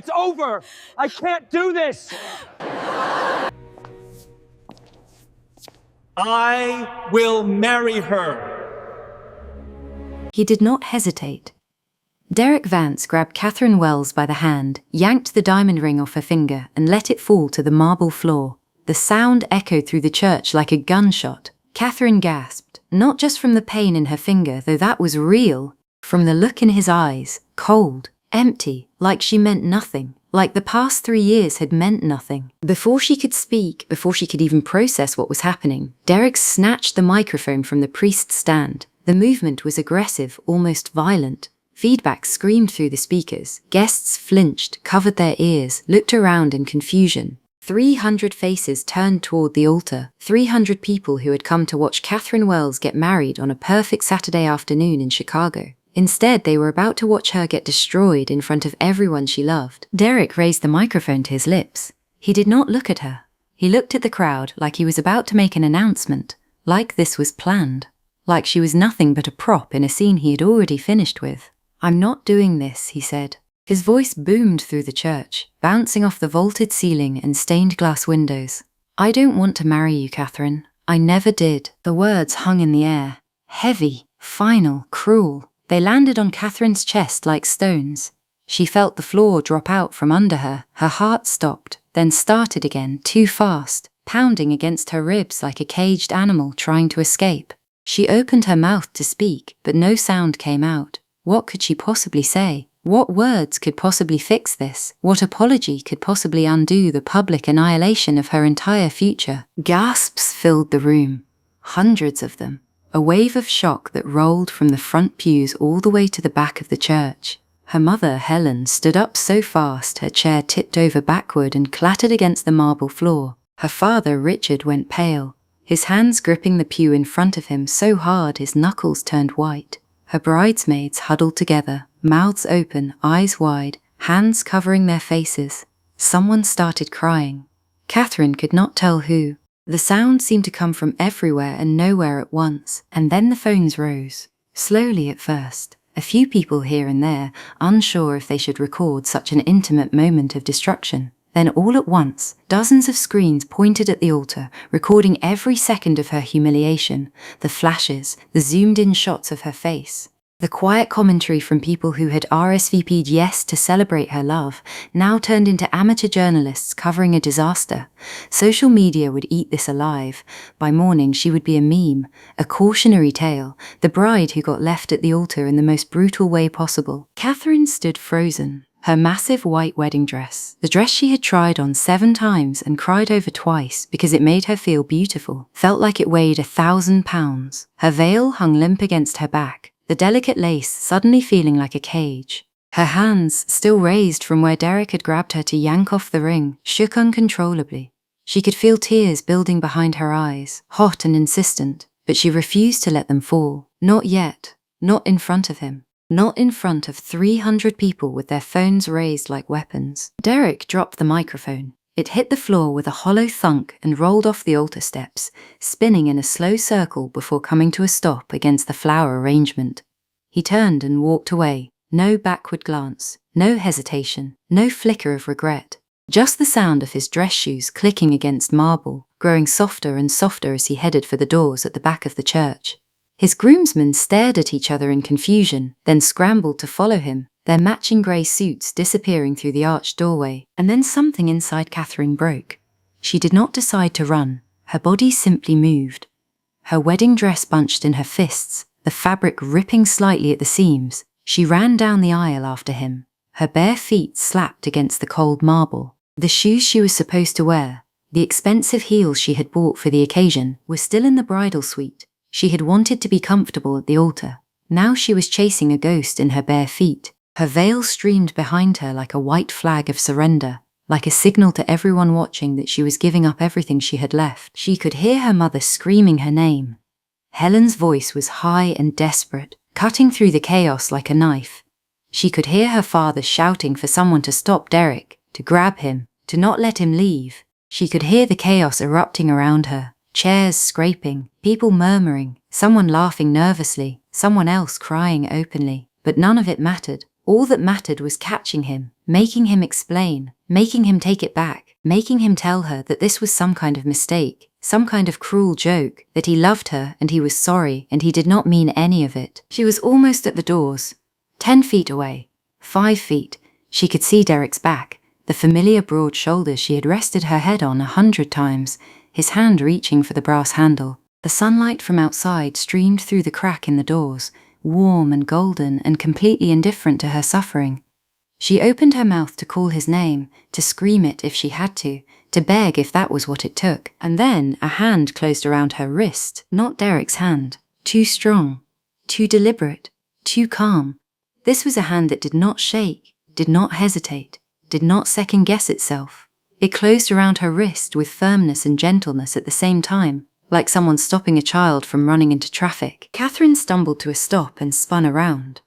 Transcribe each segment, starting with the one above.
It's over! I can't do this! I will marry her. He did not hesitate. Derek Vance grabbed Katherine Wells by the hand, yanked the diamond ring off her finger, and let it fall to the marble floor. The sound echoed through the church like a gunshot. Katherine gasped, not just from the pain in her finger, though that was real, from the look in his eyes, cold, empty, like she meant nothing, like the past 3 years had meant nothing. Before she could speak, before she could even process what was happening, Derek snatched the microphone from the priest's stand. The movement was aggressive, almost violent. Feedback screamed through the speakers. Guests flinched, covered their ears, looked around in confusion. 300 faces turned toward the altar. 300 people who had come to watch Katherine Wells get married on a perfect Saturday afternoon in Chicago. Instead, they were about to watch her get destroyed in front of everyone she loved. Derek raised the microphone to his lips. He did not look at her. He looked at the crowd like he was about to make an announcement, like this was planned, like she was nothing but a prop in a scene he had already finished with. "I'm not doing this," he said. His voice boomed through the church, bouncing off the vaulted ceiling and stained glass windows. "I don't want to marry you, Katherine. I never did." The words hung in the air, heavy, final, cruel. They landed on Katherine's chest like stones. She felt the floor drop out from under her. Her heart stopped, then started again, too fast, pounding against her ribs like a caged animal trying to escape. She opened her mouth to speak, but no sound came out. What could she possibly say? What words could possibly fix this? What apology could possibly undo the public annihilation of her entire future? Gasps filled the room. Hundreds of them. A wave of shock that rolled from the front pews all the way to the back of the church. Her mother, Helen, stood up so fast her chair tipped over backward and clattered against the marble floor. Her father, Richard, went pale, his hands gripping the pew in front of him so hard his knuckles turned white. Her bridesmaids huddled together, mouths open, eyes wide, hands covering their faces. Someone started crying. Katherine could not tell who. The sound seemed to come from everywhere and nowhere at once, and then the phones rose. Slowly at first, a few people here and there, unsure if they should record such an intimate moment of destruction. Then all at once, dozens of screens pointed at the altar, recording every second of her humiliation, the flashes, the zoomed-in shots of her face. The quiet commentary from people who had RSVP'd yes to celebrate her love now turned into amateur journalists covering a disaster. Social media would eat this alive. By morning she would be a meme, a cautionary tale, the bride who got left at the altar in the most brutal way possible. Katherine stood frozen. Her massive white wedding dress, the dress she had tried on 7 times and cried over twice because it made her feel beautiful, felt like it weighed 1,000 pounds. Her veil hung limp against her back, the delicate lace suddenly feeling like a cage. Her hands, still raised from where Derek had grabbed her to yank off the ring, shook uncontrollably. She could feel tears building behind her eyes, hot and insistent, but she refused to let them fall. Not yet. Not in front of him. Not in front of 300 people with their phones raised like weapons. Derek dropped the microphone. It hit the floor with a hollow thunk and rolled off the altar steps, spinning in a slow circle before coming to a stop against the flower arrangement. He turned and walked away. No backward glance, no hesitation, no flicker of regret. Just the sound of his dress shoes clicking against marble, growing softer and softer as he headed for the doors at the back of the church. His groomsmen stared at each other in confusion, then scrambled to follow him, their matching grey suits disappearing through the arched doorway. And then something inside Katherine broke. She did not decide to run. Her body simply moved. Her wedding dress bunched in her fists, the fabric ripping slightly at the seams. She ran down the aisle after him. Her bare feet slapped against the cold marble. The shoes she was supposed to wear, the expensive heels she had bought for the occasion, were still in the bridal suite. She had wanted to be comfortable at the altar. Now she was chasing a ghost in her bare feet. Her veil streamed behind her like a white flag of surrender, like a signal to everyone watching that she was giving up everything she had left. She could hear her mother screaming her name. Helen's voice was high and desperate, cutting through the chaos like a knife. She could hear her father shouting for someone to stop Derek, to grab him, to not let him leave. She could hear the chaos erupting around her. Chairs scraping, people murmuring, someone laughing nervously, someone else crying openly. But none of it mattered. All that mattered was catching him, making him explain, making him take it back, making him tell her that this was some kind of mistake, some kind of cruel joke, that he loved her and he was sorry and he did not mean any of it. She was almost at the doors, 10 feet away, 5 feet. She could see Derek's back, the familiar broad shoulders she had rested her head on 100 times, his hand reaching for the brass handle. The sunlight from outside streamed through the crack in the doors, warm and golden and completely indifferent to her suffering. She opened her mouth to call his name, to scream it if she had to beg if that was what it took, and then a hand closed around her wrist, not Derek's hand. Too strong, too deliberate, too calm. This was a hand that did not shake, did not hesitate, did not second-guess itself. It closed around her wrist with firmness and gentleness at the same time, like someone stopping a child from running into traffic. Katherine stumbled to a stop and spun around.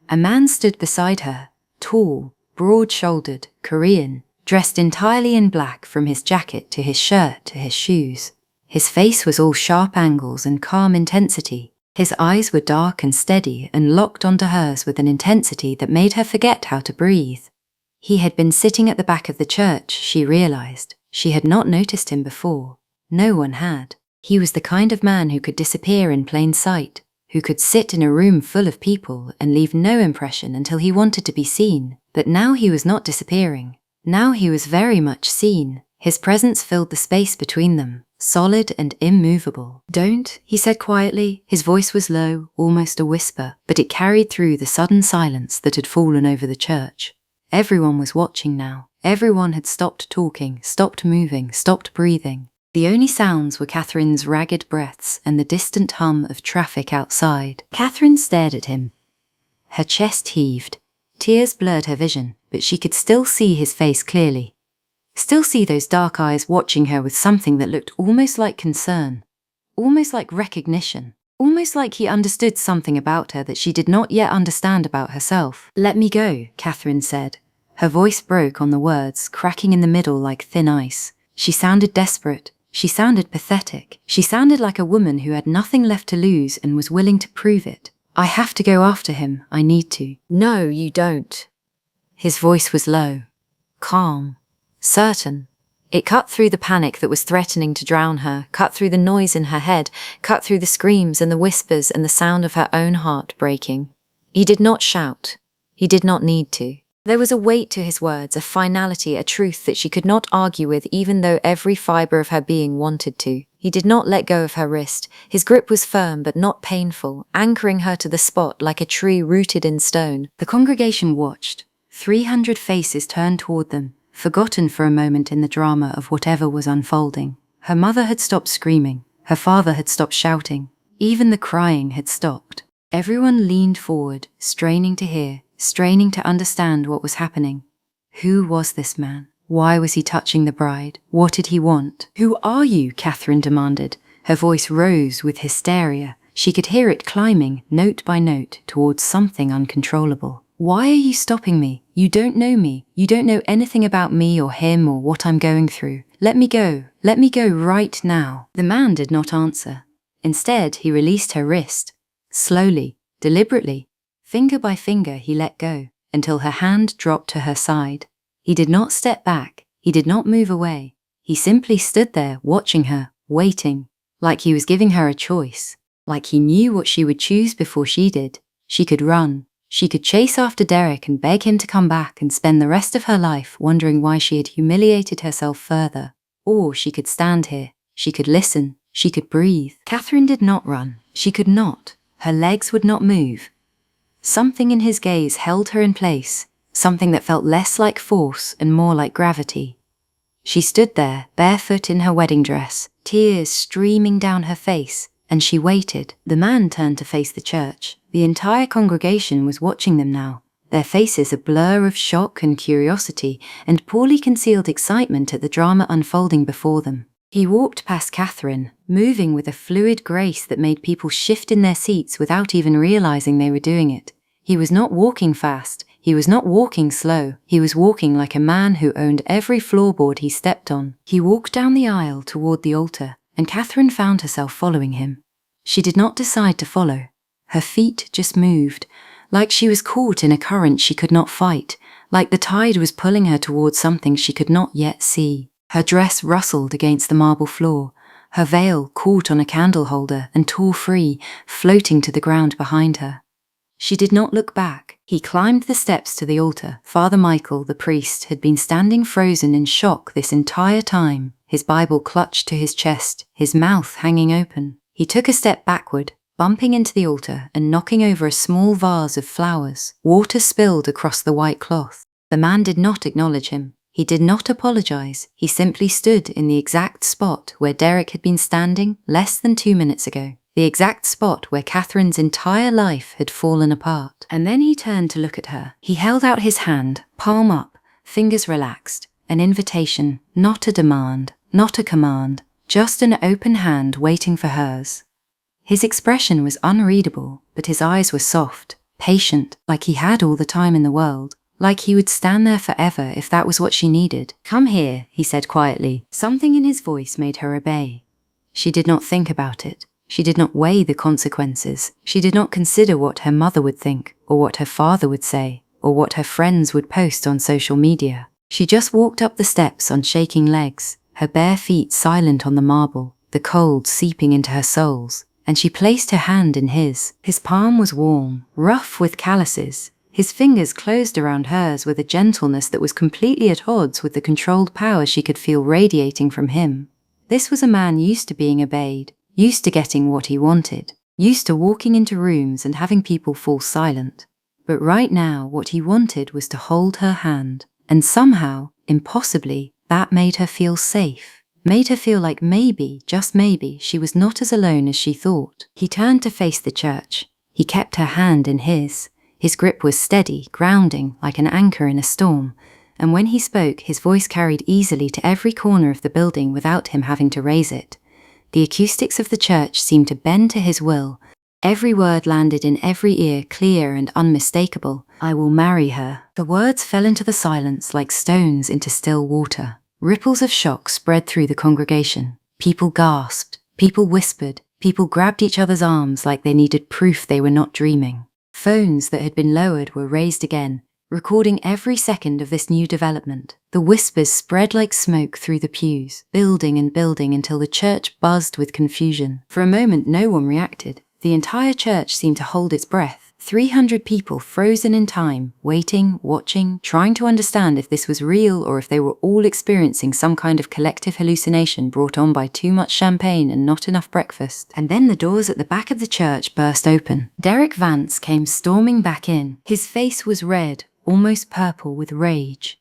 A man stood beside her, tall, broad-shouldered, Korean, dressed entirely in black from his jacket to his shirt to his shoes. His face was all sharp angles and calm intensity. His eyes were dark and steady and locked onto hers with an intensity that made her forget how to breathe. He had been sitting at the back of the church, she realized. She had not noticed him before. No one had. He was the kind of man who could disappear in plain sight, who could sit in a room full of people and leave no impression until he wanted to be seen. But now he was not disappearing. Now he was very much seen. His presence filled the space between them, solid and immovable. "Don't," he said quietly. His voice was low, almost a whisper, but it carried through the sudden silence that had fallen over the church. Everyone was watching now. Everyone had stopped talking, stopped moving, stopped breathing. The only sounds were Katherine's ragged breaths and the distant hum of traffic outside. Katherine stared at him. Her chest heaved. Tears blurred her vision, but she could still see his face clearly. Still see those dark eyes watching her with something that looked almost like concern, almost like recognition, almost like he understood something about her that she did not yet understand about herself. "Let me go," Katherine said. Her voice broke on the words, cracking in the middle like thin ice. She sounded desperate. She sounded pathetic. She sounded like a woman who had nothing left to lose and was willing to prove it. "I have to go after him. I need to." "No, you don't." His voice was low, calm, certain. It cut through the panic that was threatening to drown her, cut through the noise in her head, cut through the screams and the whispers and the sound of her own heart breaking. He did not shout. He did not need to. There was a weight to his words, a finality, a truth that she could not argue with even though every fibre of her being wanted to. He did not let go of her wrist. His grip was firm but not painful, anchoring her to the spot like a tree rooted in stone. The congregation watched. 300 faces turned toward them, forgotten for a moment in the drama of whatever was unfolding. Her mother had stopped screaming. Her father had stopped shouting. Even the crying had stopped. Everyone leaned forward, straining to hear, straining to understand what was happening. Who was this man? Why was he touching the bride? What did he want? "Who are you?" Katherine demanded. Her voice rose with hysteria. She could hear it climbing, note by note, towards something uncontrollable. "Why are you stopping me? You don't know me. You don't know anything about me or him or what I'm going through. Let me go. Let me go right now." The man did not answer. Instead, he released her wrist. Slowly, deliberately, finger by finger he let go, until her hand dropped to her side. He did not step back. He did not move away. He simply stood there, watching her, waiting, like he was giving her a choice, like he knew what she would choose before she did. She could run. She could chase after Derek and beg him to come back and spend the rest of her life wondering why she had humiliated herself further. Or she could stand here. She could listen. She could breathe. Katherine did not run. She could not. Her legs would not move. Something in his gaze held her in place, something that felt less like force and more like gravity. She stood there, barefoot in her wedding dress, tears streaming down her face, and she waited. The man turned to face the church. The entire congregation was watching them now, their faces a blur of shock and curiosity and poorly concealed excitement at the drama unfolding before them. He walked past Katherine, moving with a fluid grace that made people shift in their seats without even realizing they were doing it. He was not walking fast. He was not walking slow. He was walking like a man who owned every floorboard he stepped on. He walked down the aisle toward the altar, and Katherine found herself following him. She did not decide to follow. Her feet just moved, like she was caught in a current she could not fight, like the tide was pulling her towards something she could not yet see. Her dress rustled against the marble floor, her veil caught on a candle holder and tore free, floating to the ground behind her. She did not look back. He climbed the steps to the altar. Father Michael, the priest, had been standing frozen in shock this entire time, his Bible clutched to his chest, his mouth hanging open. He took a step backward, bumping into the altar and knocking over a small vase of flowers. Water spilled across the white cloth. The man did not acknowledge him. He did not apologize. He simply stood in the exact spot where Derek had been standing less than 2 minutes ago. The exact spot where Katherine's entire life had fallen apart. And then he turned to look at her. He held out his hand, palm up, fingers relaxed. An invitation, not a demand, not a command, just an open hand waiting for hers. His expression was unreadable, but his eyes were soft, patient, like he had all the time in the world, like he would stand there forever if that was what she needed. "Come here," he said quietly. Something in his voice made her obey. She did not think about it. She did not weigh the consequences. She did not consider what her mother would think, or what her father would say, or what her friends would post on social media. She just walked up the steps on shaking legs, her bare feet silent on the marble, the cold seeping into her soles, and she placed her hand in his. His palm was warm, rough with calluses. His fingers closed around hers with a gentleness that was completely at odds with the controlled power she could feel radiating from him. This was a man used to being obeyed, used to getting what he wanted, used to walking into rooms and having people fall silent. But right now, what he wanted was to hold her hand. And somehow, impossibly, that made her feel safe. Made her feel like maybe, just maybe, she was not as alone as she thought. He turned to face the church. He kept her hand in his. His grip was steady, grounding, like an anchor in a storm. And when he spoke, his voice carried easily to every corner of the building without him having to raise it. The acoustics of the church seemed to bend to his will. Every word landed in every ear, clear and unmistakable. "I will marry her." The words fell into the silence like stones into still water. Ripples of shock spread through the congregation. People gasped. People whispered. People grabbed each other's arms like they needed proof they were not dreaming. Phones that had been lowered were raised again, recording every second of this new development. The whispers spread like smoke through the pews, building and building until the church buzzed with confusion. For a moment, no one reacted. The entire church seemed to hold its breath. 300 people frozen in time, waiting, watching, trying to understand if this was real or if they were all experiencing some kind of collective hallucination brought on by too much champagne and not enough breakfast. And then the doors at the back of the church burst open. Derek Vance came storming back in. His face was red, almost purple with rage.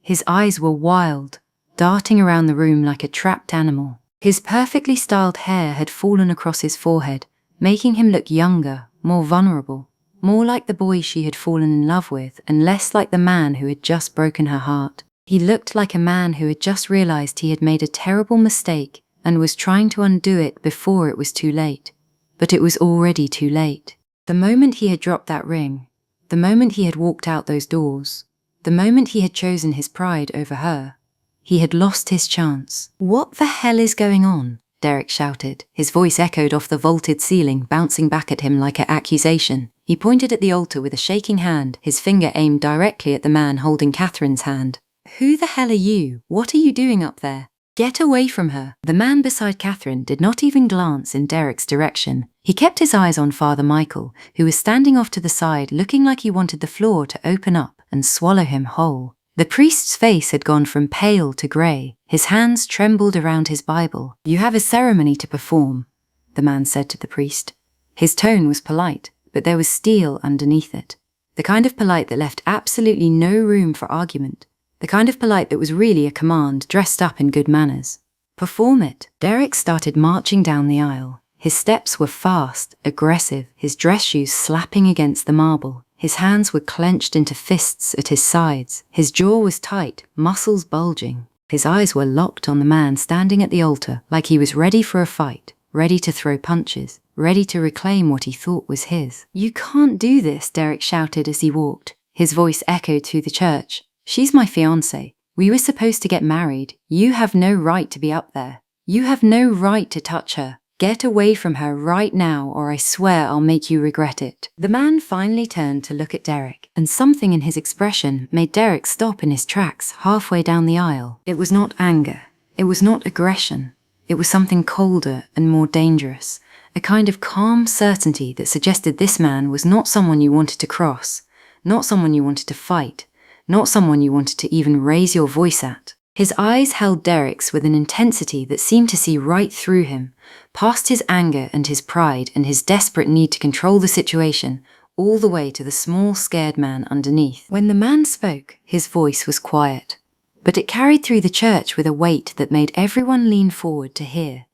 His eyes were wild, darting around the room like a trapped animal. His perfectly styled hair had fallen across his forehead, making him look younger, more vulnerable, more like the boy she had fallen in love with and less like the man who had just broken her heart. He looked like a man who had just realized he had made a terrible mistake and was trying to undo it before it was too late. But it was already too late. The moment he had dropped that ring, the moment he had walked out those doors, the moment he had chosen his pride over her, he had lost his chance. "What the hell is going on?" Derek shouted. His voice echoed off the vaulted ceiling, bouncing back at him like an accusation. He pointed at the altar with a shaking hand, his finger aimed directly at the man holding Katherine's hand. "Who the hell are you? What are you doing up there? Get away from her." The man beside Katherine did not even glance in Derek's direction. He kept his eyes on Father Michael, who was standing off to the side looking like he wanted the floor to open up and swallow him whole. The priest's face had gone from pale to grey. His hands trembled around his Bible. "You have a ceremony to perform," the man said to the priest. His tone was polite, but there was steel underneath it. The kind of polite that left absolutely no room for argument. The kind of polite that was really a command dressed up in good manners. "Perform it." Derek started marching down the aisle. His steps were fast, aggressive, his dress shoes slapping against the marble. His hands were clenched into fists at his sides. His jaw was tight, muscles bulging. His eyes were locked on the man standing at the altar, like he was ready for a fight, ready to throw punches, ready to reclaim what he thought was his. "You can't do this," Derek shouted as he walked. His voice echoed through the church. "She's my fiancé. We were supposed to get married. You have no right to be up there. You have no right to touch her. Get away from her right now, or I swear I'll make you regret it. The man finally turned to look at Derek, and something in his expression made Derek stop in his tracks halfway down the aisle. It was not anger. It was not aggression. It was something colder and more dangerous, a kind of calm certainty that suggested this man was not someone you wanted to cross, not someone you wanted to fight, not someone you wanted to even raise your voice at. His eyes held Derek's with an intensity that seemed to see right through him, past his anger and his pride and his desperate need to control the situation, all the way to the small, scared man underneath. When the man spoke, his voice was quiet, but it carried through the church with a weight that made everyone lean forward to hear.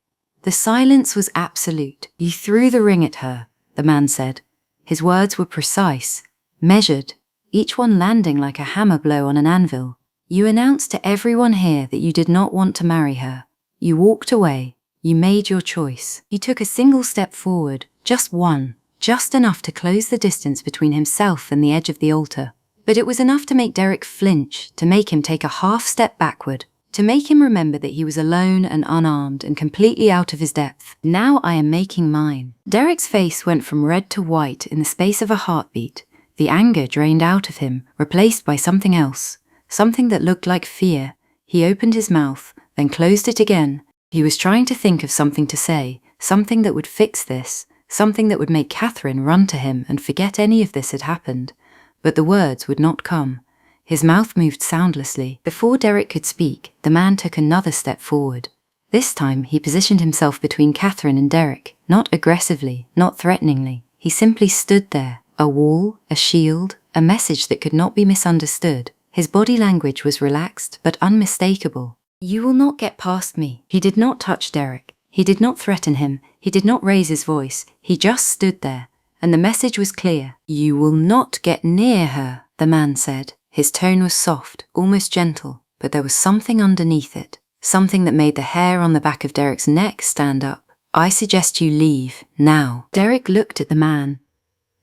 The silence was absolute. You threw the ring at her, the man said. His words were precise, measured, each one landing like a hammer blow on an anvil. You announced to everyone here that you did not want to marry her. You walked away. You made your choice. He took a single step forward, just one, just enough to close the distance between himself and the edge of the altar. But it was enough to make Derek flinch, to make him take a half step backward, to make him remember that he was alone and unarmed and completely out of his depth. Now I am making mine. Derek's face went from red to white in the space of a heartbeat. The anger drained out of him, replaced by something else, something that looked like fear. He opened his mouth, then closed it again. He was trying to think of something to say, something that would fix this, something that would make Katherine run to him and forget any of this had happened. But the words would not come. His mouth moved soundlessly. Before Derek could speak, the man took another step forward. This time he positioned himself between Katherine and Derek, not aggressively, not threateningly. He simply stood there, a wall, a shield, a message that could not be misunderstood. His body language was relaxed but unmistakable. You will not get past me. He did not touch Derek. He did not threaten him. He did not raise his voice. He just stood there. And the message was clear. You will not get near her, the man said. His tone was soft, almost gentle, but there was something underneath it. Something that made the hair on the back of Derek's neck stand up. I suggest you leave, now. Derek looked at the man,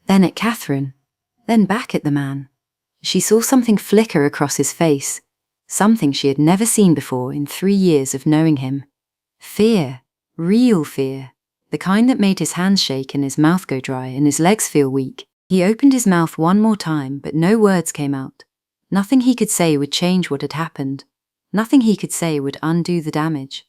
then at Katherine, then back at the man. She saw something flicker across his face, something she had never seen before in 3 years of knowing him. Fear, real fear, the kind that made his hands shake and his mouth go dry and his legs feel weak. He opened his mouth one more time, but no words came out. Nothing he could say would change what had happened. Nothing he could say would undo the damage.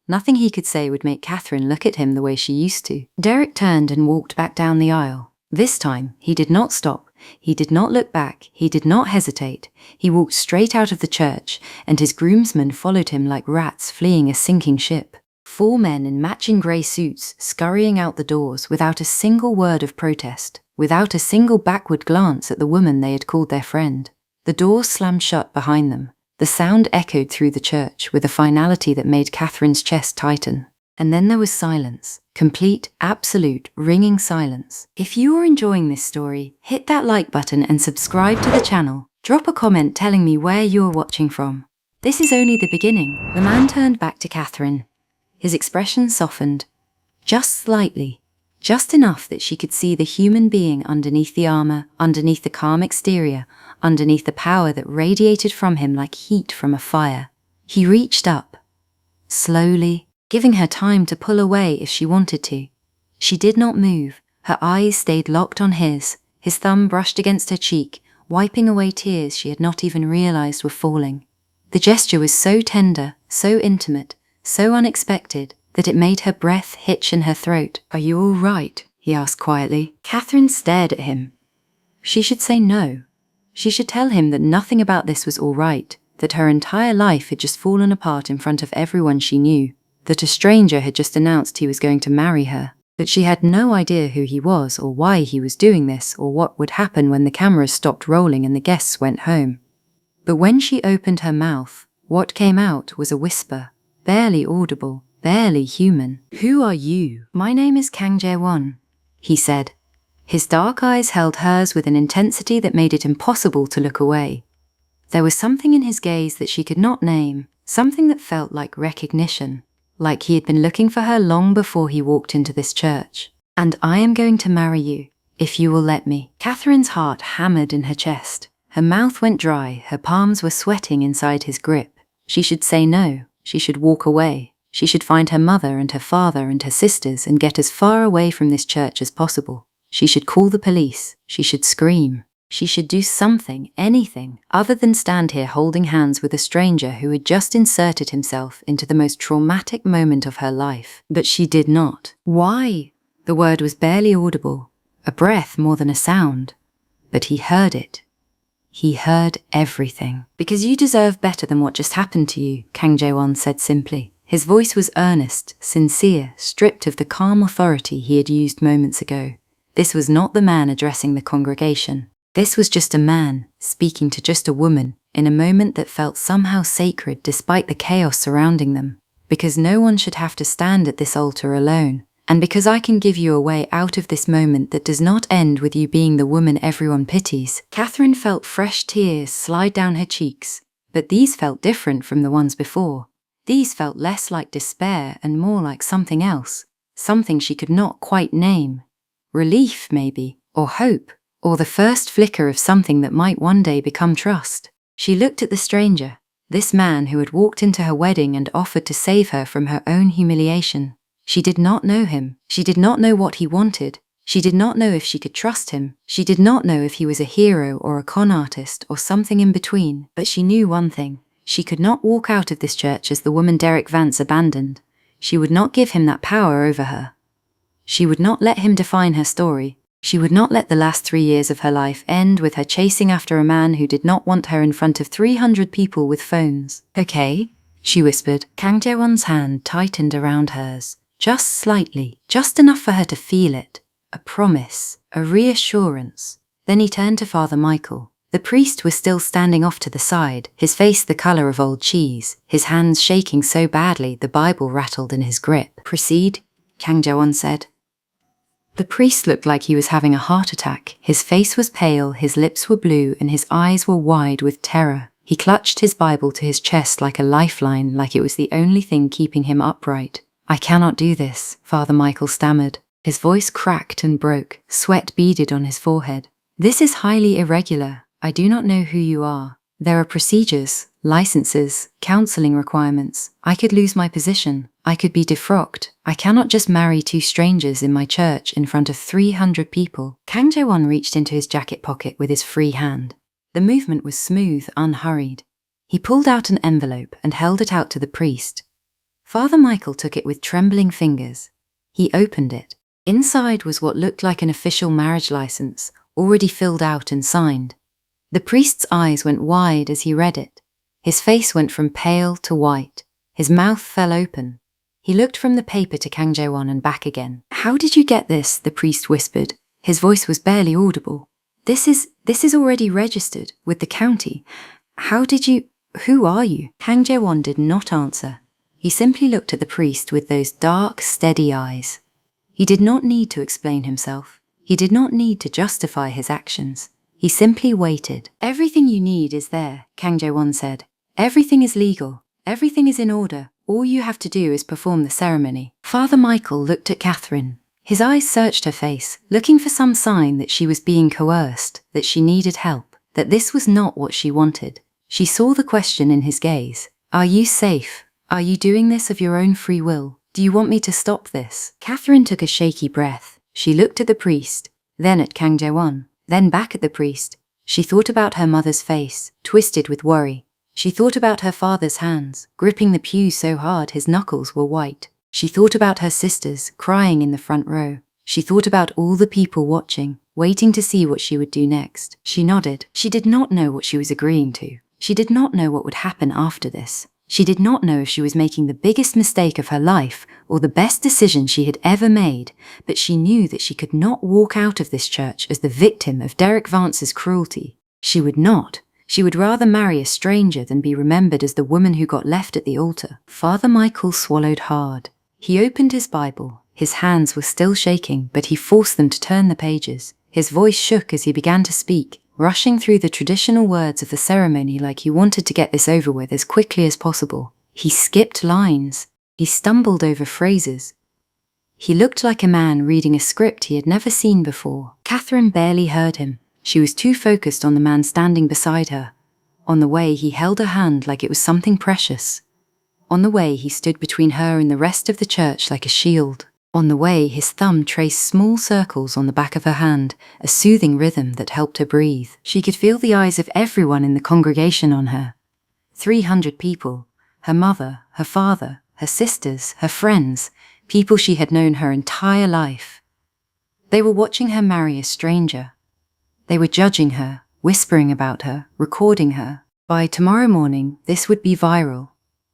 Nothing he could say would make Katherine look at him the way she used to. Derek turned and walked back down the aisle. This time, he did not stop. He did not look back. He did not hesitate. He walked straight out of the church, and his groomsmen followed him like rats fleeing a sinking ship. 4 men in matching grey suits scurrying out the doors without a single word of protest, without a single backward glance at the woman they had called their friend. The doors slammed shut behind them. The sound echoed through the church with a finality that made Katherine's chest tighten. And then there was silence. Complete, absolute, ringing silence. If you are enjoying this story, hit that like button and subscribe to the channel. Drop a comment telling me where you're watching from. This is only the beginning. The man turned back to Katherine. His expression softened, just slightly, just enough that she could see the human being underneath the armor, underneath the calm exterior, underneath the power that radiated from him like heat from a fire. He reached up, slowly, giving her time to pull away if she wanted to. She did not move. Her eyes stayed locked on his. His thumb brushed against her cheek, wiping away tears she had not even realized were falling. The gesture was so tender, so intimate, so unexpected, that it made her breath hitch in her throat. Are you all right? He asked quietly. Katherine stared at him. She should say no. She should tell him that nothing about this was all right, that her entire life had just fallen apart in front of everyone she knew, that a stranger had just announced he was going to marry her, that she had no idea who he was or why he was doing this or what would happen when the cameras stopped rolling and the guests went home. But when she opened her mouth, what came out was a whisper, barely audible, barely human. Who are you? My name is Kang Jae-won, he said. His dark eyes held hers with an intensity that made it impossible to look away. There was something in his gaze that she could not name, something that felt like recognition, like he had been looking for her long before he walked into this church. And I am going to marry you, if you will let me. Katherine's heart hammered in her chest. Her mouth went dry, her palms were sweating inside his grip. She should say no. She should walk away. She should find her mother and her father and her sisters and get as far away from this church as possible. She should call the police. She should scream. She should do something, anything, other than stand here holding hands with a stranger who had just inserted himself into the most traumatic moment of her life. But she did not. Why? The word was barely audible, a breath more than a sound. But he heard it. He heard everything. Because you deserve better than what just happened to you, Kang Jae-won said simply. His voice was earnest, sincere, stripped of the calm authority he had used moments ago. This was not the man addressing the congregation. This was just a man, speaking to just a woman, in a moment that felt somehow sacred despite the chaos surrounding them. Because no one should have to stand at this altar alone. And because I can give you a way out of this moment that does not end with you being the woman everyone pities. Katherine felt fresh tears slide down her cheeks, but these felt different from the ones before. These felt less like despair and more like something else, something she could not quite name. Relief, maybe, or hope, or the first flicker of something that might one day become trust. She looked at the stranger, this man who had walked into her wedding and offered to save her from her own humiliation. She did not know him. She did not know what he wanted. She did not know if she could trust him. She did not know if he was a hero or a con artist or something in between. But she knew one thing. She could not walk out of this church as the woman Derek Vance abandoned. She would not give him that power over her. She would not let him define her story. She would not let the last 3 years of her life end with her chasing after a man who did not want her in front of 300 people with phones. Okay, she whispered. Kang Jae-won's hand tightened around hers. Just slightly, just enough for her to feel it. A promise, a reassurance. Then he turned to Father Michael. The priest was still standing off to the side, his face the color of old cheese, his hands shaking so badly the Bible rattled in his grip. Proceed, Kang Jae-won said. The priest looked like he was having a heart attack. His face was pale, his lips were blue, and his eyes were wide with terror. He clutched his Bible to his chest like a lifeline, like it was the only thing keeping him upright. I cannot do this, Father Michael stammered. His voice cracked and broke, sweat beaded on his forehead. This is highly irregular. I do not know who you are. There are procedures, licenses, counseling requirements. I could lose my position. I could be defrocked. I cannot just marry 2 strangers in my church in front of 300 people. Kang Jae-won reached into his jacket pocket with his free hand. The movement was smooth, unhurried. He pulled out an envelope and held it out to the priest. Father Michael took it with trembling fingers. He opened it. Inside was what looked like an official marriage license, already filled out and signed. The priest's eyes went wide as he read it. His face went from pale to white. His mouth fell open. He looked from the paper to Kang Jae-won and back again. How did you get this? The priest whispered. His voice was barely audible. This is already registered with the county. Who are you? Kang Jae-won did not answer. He simply looked at the priest with those dark, steady eyes. He did not need to explain himself. He did not need to justify his actions. He simply waited. Everything you need is there, Kang Jae-won said. Everything is legal. Everything is in order. All you have to do is perform the ceremony. Father Michael looked at Katherine. His eyes searched her face, looking for some sign that she was being coerced, that she needed help, that this was not what she wanted. She saw the question in his gaze. Are you safe? Are you doing this of your own free will? Do you want me to stop this? Katherine took a shaky breath. She looked at the priest, then at Kang Jae-won, then back at the priest. She thought about her mother's face, twisted with worry. She thought about her father's hands, gripping the pew so hard his knuckles were white. She thought about her sisters, crying in the front row. She thought about all the people watching, waiting to see what she would do next. She nodded. She did not know what she was agreeing to. She did not know what would happen after this. She did not know if she was making the biggest mistake of her life or the best decision she had ever made, but she knew that she could not walk out of this church as the victim of Derek Vance's cruelty. She would not. She would rather marry a stranger than be remembered as the woman who got left at the altar. Father Michael swallowed hard. He opened his Bible. His hands were still shaking, but he forced them to turn the pages. His voice shook as he began to speak, rushing through the traditional words of the ceremony like he wanted to get this over with as quickly as possible. He skipped lines. He stumbled over phrases. He looked like a man reading a script he had never seen before. Katherine barely heard him. She was too focused on the man standing beside her, on the way he held her hand like it was something precious, On the way, he stood between her and the rest of the church like a shield. On the way, his thumb traced small circles on the back of her hand, a soothing rhythm that helped her breathe. She could feel the eyes of everyone in the congregation on her. 300 people. Her mother, her father, her sisters, her friends, people she had known her entire life. They were watching her marry a stranger. They were judging her, whispering about her, recording her. By tomorrow morning, this would be viral.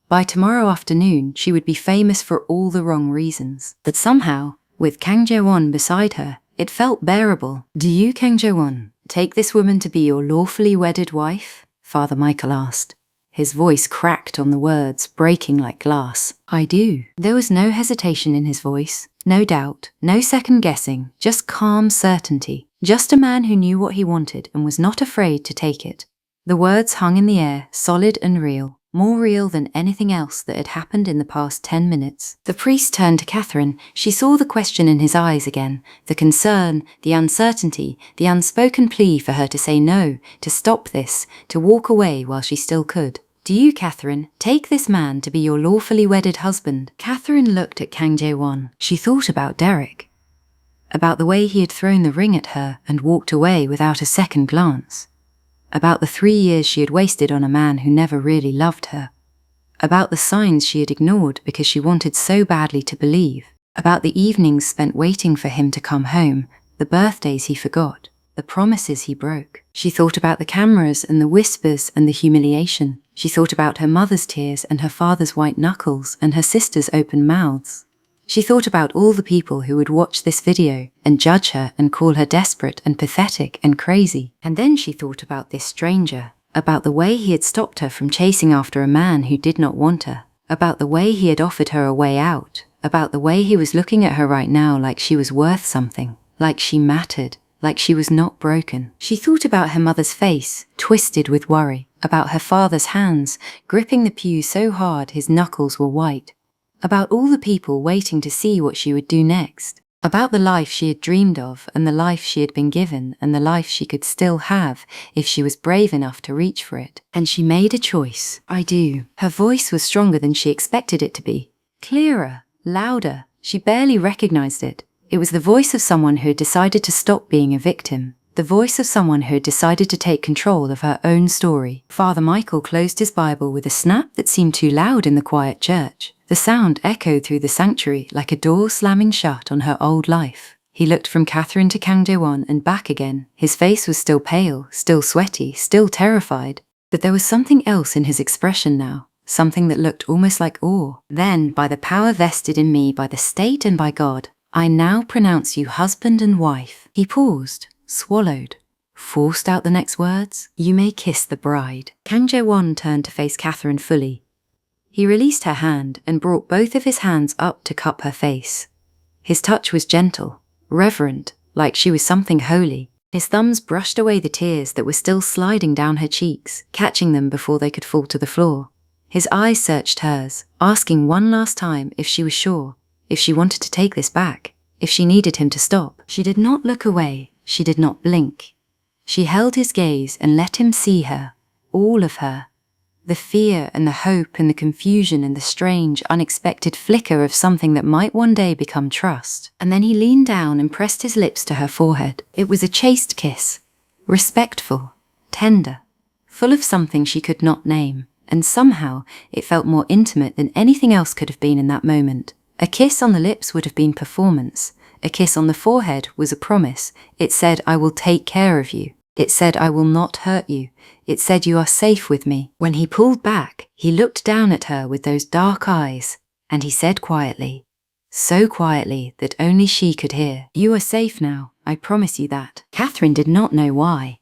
By tomorrow afternoon, she would be famous for all the wrong reasons. But somehow, with Kang Jae-won beside her, it felt bearable. "Do you, Kang Jae-won, take this woman to be your lawfully wedded wife?" Father Michael asked. His voice cracked on the words, breaking like glass. "I do." There was no hesitation in his voice, no doubt, no second guessing, just calm certainty. Just a man who knew what he wanted and was not afraid to take it. The words hung in the air, solid and real. More real than anything else that had happened in the past 10 minutes. The priest turned to Katherine. She saw the question in his eyes again, the concern, the uncertainty, the unspoken plea for her to say no, to stop this, to walk away while she still could. "Do you, Katherine, take this man to be your lawfully wedded husband?" Katherine looked at Kang Jae-won. She thought about Derek, about the way he had thrown the ring at her and walked away without a second glance. About the 3 years she had wasted on a man who never really loved her. About the signs she had ignored because she wanted so badly to believe. About the evenings spent waiting for him to come home, the birthdays he forgot, the promises he broke. She thought about the cameras and the whispers and the humiliation. She thought about her mother's tears and her father's white knuckles and her sister's open mouths. She thought about all the people who would watch this video and judge her and call her desperate and pathetic and crazy. And then she thought about this stranger, about the way he had stopped her from chasing after a man who did not want her, about the way he had offered her a way out, about the way he was looking at her right now like she was worth something, like she mattered, like she was not broken. She thought about her mother's face, twisted with worry, about her father's hands, gripping the pew so hard his knuckles were white, about all the people waiting to see what she would do next, about the life she had dreamed of and the life she had been given and the life she could still have if she was brave enough to reach for it. And she made a choice. "I do." Her voice was stronger than she expected it to be. Clearer, louder. She barely recognized it. It was the voice of someone who had decided to stop being a victim. The voice of someone who had decided to take control of her own story. Father Michael closed his Bible with a snap that seemed too loud in the quiet church. The sound echoed through the sanctuary like a door slamming shut on her old life. He looked from Katherine to Kang Jae-won and back again. His face was still pale, still sweaty, still terrified. But there was something else in his expression now, something that looked almost like awe. "Then, by the power vested in me by the state and by God, I now pronounce you husband and wife." He paused, swallowed, forced out the next words. "You may kiss the bride." Kang Jae-won turned to face Katherine fully. He released her hand and brought both of his hands up to cup her face. His touch was gentle, reverent, like she was something holy. His thumbs brushed away the tears that were still sliding down her cheeks, catching them before they could fall to the floor. His eyes searched hers, asking one last time if she was sure, if she wanted to take this back, if she needed him to stop. She did not look away. She did not blink. She held his gaze and let him see her, all of her. The fear and the hope and the confusion and the strange, unexpected flicker of something that might one day become trust. And then he leaned down and pressed his lips to her forehead. It was a chaste kiss, respectful, tender, full of something she could not name, and somehow it felt more intimate than anything else could have been in that moment. A kiss on the lips would have been performance. A kiss on the forehead was a promise. It said, "I will take care of you." It said, "I will not hurt you." It said, "You are safe with me." When he pulled back, he looked down at her with those dark eyes, and he said quietly, so quietly that only she could hear, "You are safe now, I promise you that." Katherine did not know why,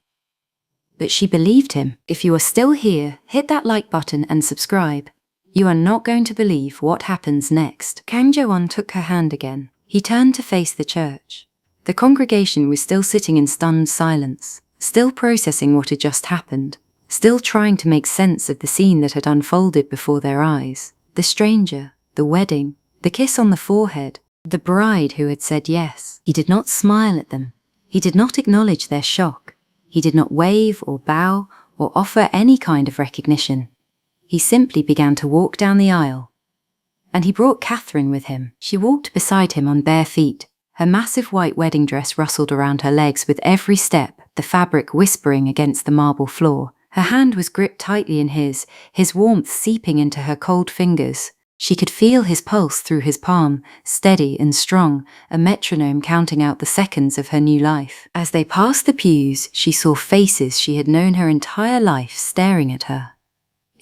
but she believed him. If you are still here, hit that like button and subscribe. You are not going to believe what happens next. Kang Jae-won took her hand again. He turned to face the church. The congregation was still sitting in stunned silence, still processing what had just happened, still trying to make sense of the scene that had unfolded before their eyes. The stranger, the wedding, the kiss on the forehead, the bride who had said yes. He did not smile at them. He did not acknowledge their shock. He did not wave or bow or offer any kind of recognition. He simply began to walk down the aisle. And he brought Katherine with him. She walked beside him on bare feet. Her massive white wedding dress rustled around her legs with every step, the fabric whispering against the marble floor. Her hand was gripped tightly in his warmth seeping into her cold fingers. She could feel his pulse through his palm, steady and strong, a metronome counting out the seconds of her new life. As they passed the pews, she saw faces she had known her entire life staring at her.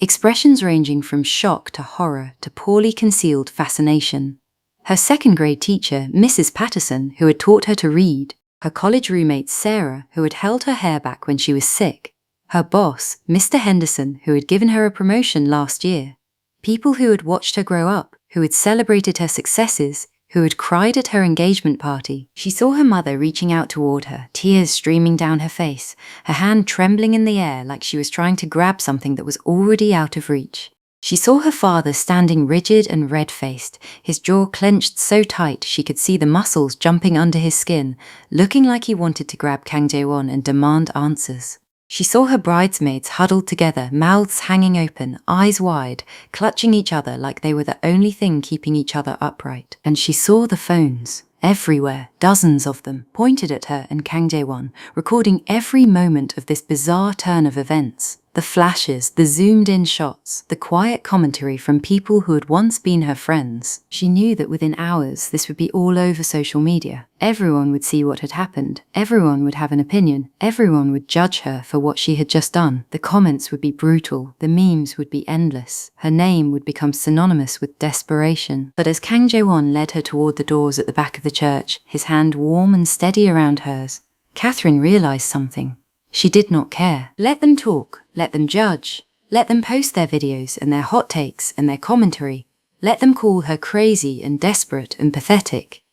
Expressions ranging from shock to horror to poorly concealed fascination. Her second-grade teacher, Mrs. Patterson, who had taught her to read, her college roommate Sarah, who had held her hair back when she was sick, her boss, Mr. Henderson, who had given her a promotion last year, people who had watched her grow up, who had celebrated her successes, who had cried at her engagement party. She saw her mother reaching out toward her, tears streaming down her face, her hand trembling in the air like she was trying to grab something that was already out of reach. She saw her father standing rigid and red-faced, his jaw clenched so tight she could see the muscles jumping under his skin, looking like he wanted to grab Kang Jae-won and demand answers. She saw her bridesmaids huddled together, mouths hanging open, eyes wide, clutching each other like they were the only thing keeping each other upright. And she saw the phones, everywhere, dozens of them, pointed at her and Kang Jae-won, recording every moment of this bizarre turn of events. The flashes, the zoomed-in shots, the quiet commentary from people who had once been her friends. She knew that within hours this would be all over social media. Everyone would see what had happened. Everyone would have an opinion. Everyone would judge her for what she had just done. The comments would be brutal. The memes would be endless. Her name would become synonymous with desperation. But as Kang Jae-won led her toward the doors at the back of the church, his hand warm and steady around hers, Katherine realized something. She did not care. Let them talk. Let them judge. Let them post their videos and their hot takes and their commentary. Let them call her crazy and desperate and pathetic.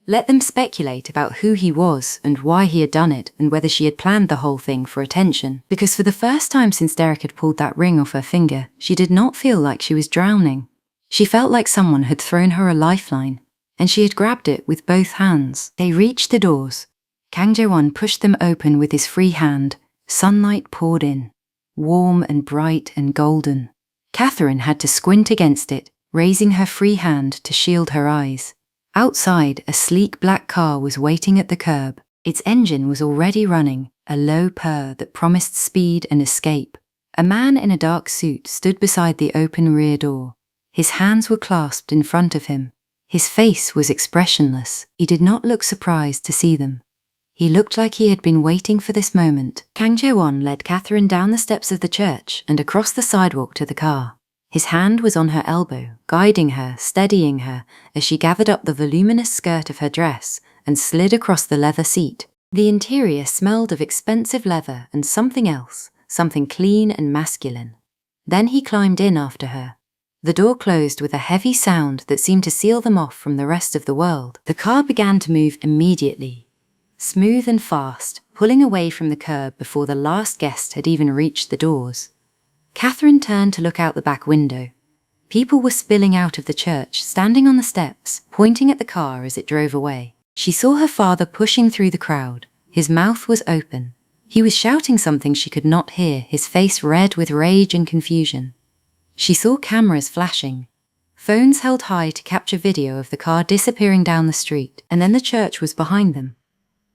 Let them speculate about who he was and why he had done it and whether she had planned the whole thing for attention. Because for the first time since Derek had pulled that ring off her finger, she did not feel like she was drowning. She felt like someone had thrown her a lifeline, and she had grabbed it with both hands. They reached the doors. Kang Jae-won pushed them open with his free hand. Sunlight poured in, warm and bright and golden. Katherine had to squint against it, raising her free hand to shield her eyes. Outside, a sleek black car was waiting at the curb. Its engine was already running, a low purr that promised speed and escape. A man in a dark suit stood beside the open rear door. His hands were clasped in front of him. His face was expressionless. He did not look surprised to see them. He looked like he had been waiting for this moment. Kang Jae-won led Katherine down the steps of the church and across the sidewalk to the car. His hand was on her elbow, guiding her, steadying her, as she gathered up the voluminous skirt of her dress and slid across the leather seat. The interior smelled of expensive leather and something else, something clean and masculine. Then he climbed in after her. The door closed with a heavy sound that seemed to seal them off from the rest of the world. The car began to move immediately, smooth and fast, pulling away from the curb before the last guest had even reached the doors. Katherine turned to look out the back window. People were spilling out of the church, standing on the steps, pointing at the car as it drove away. She saw her father pushing through the crowd. His mouth was open. He was shouting something she could not hear, his face red with rage and confusion. She saw cameras flashing, phones held high to capture video of the car disappearing down the street, and then the church was behind them,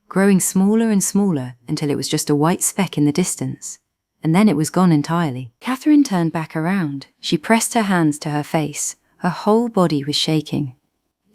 growing smaller and smaller until it was just a white speck in the distance, and then it was gone entirely. Katherine turned back around. She pressed her hands to her face. Her whole body was shaking.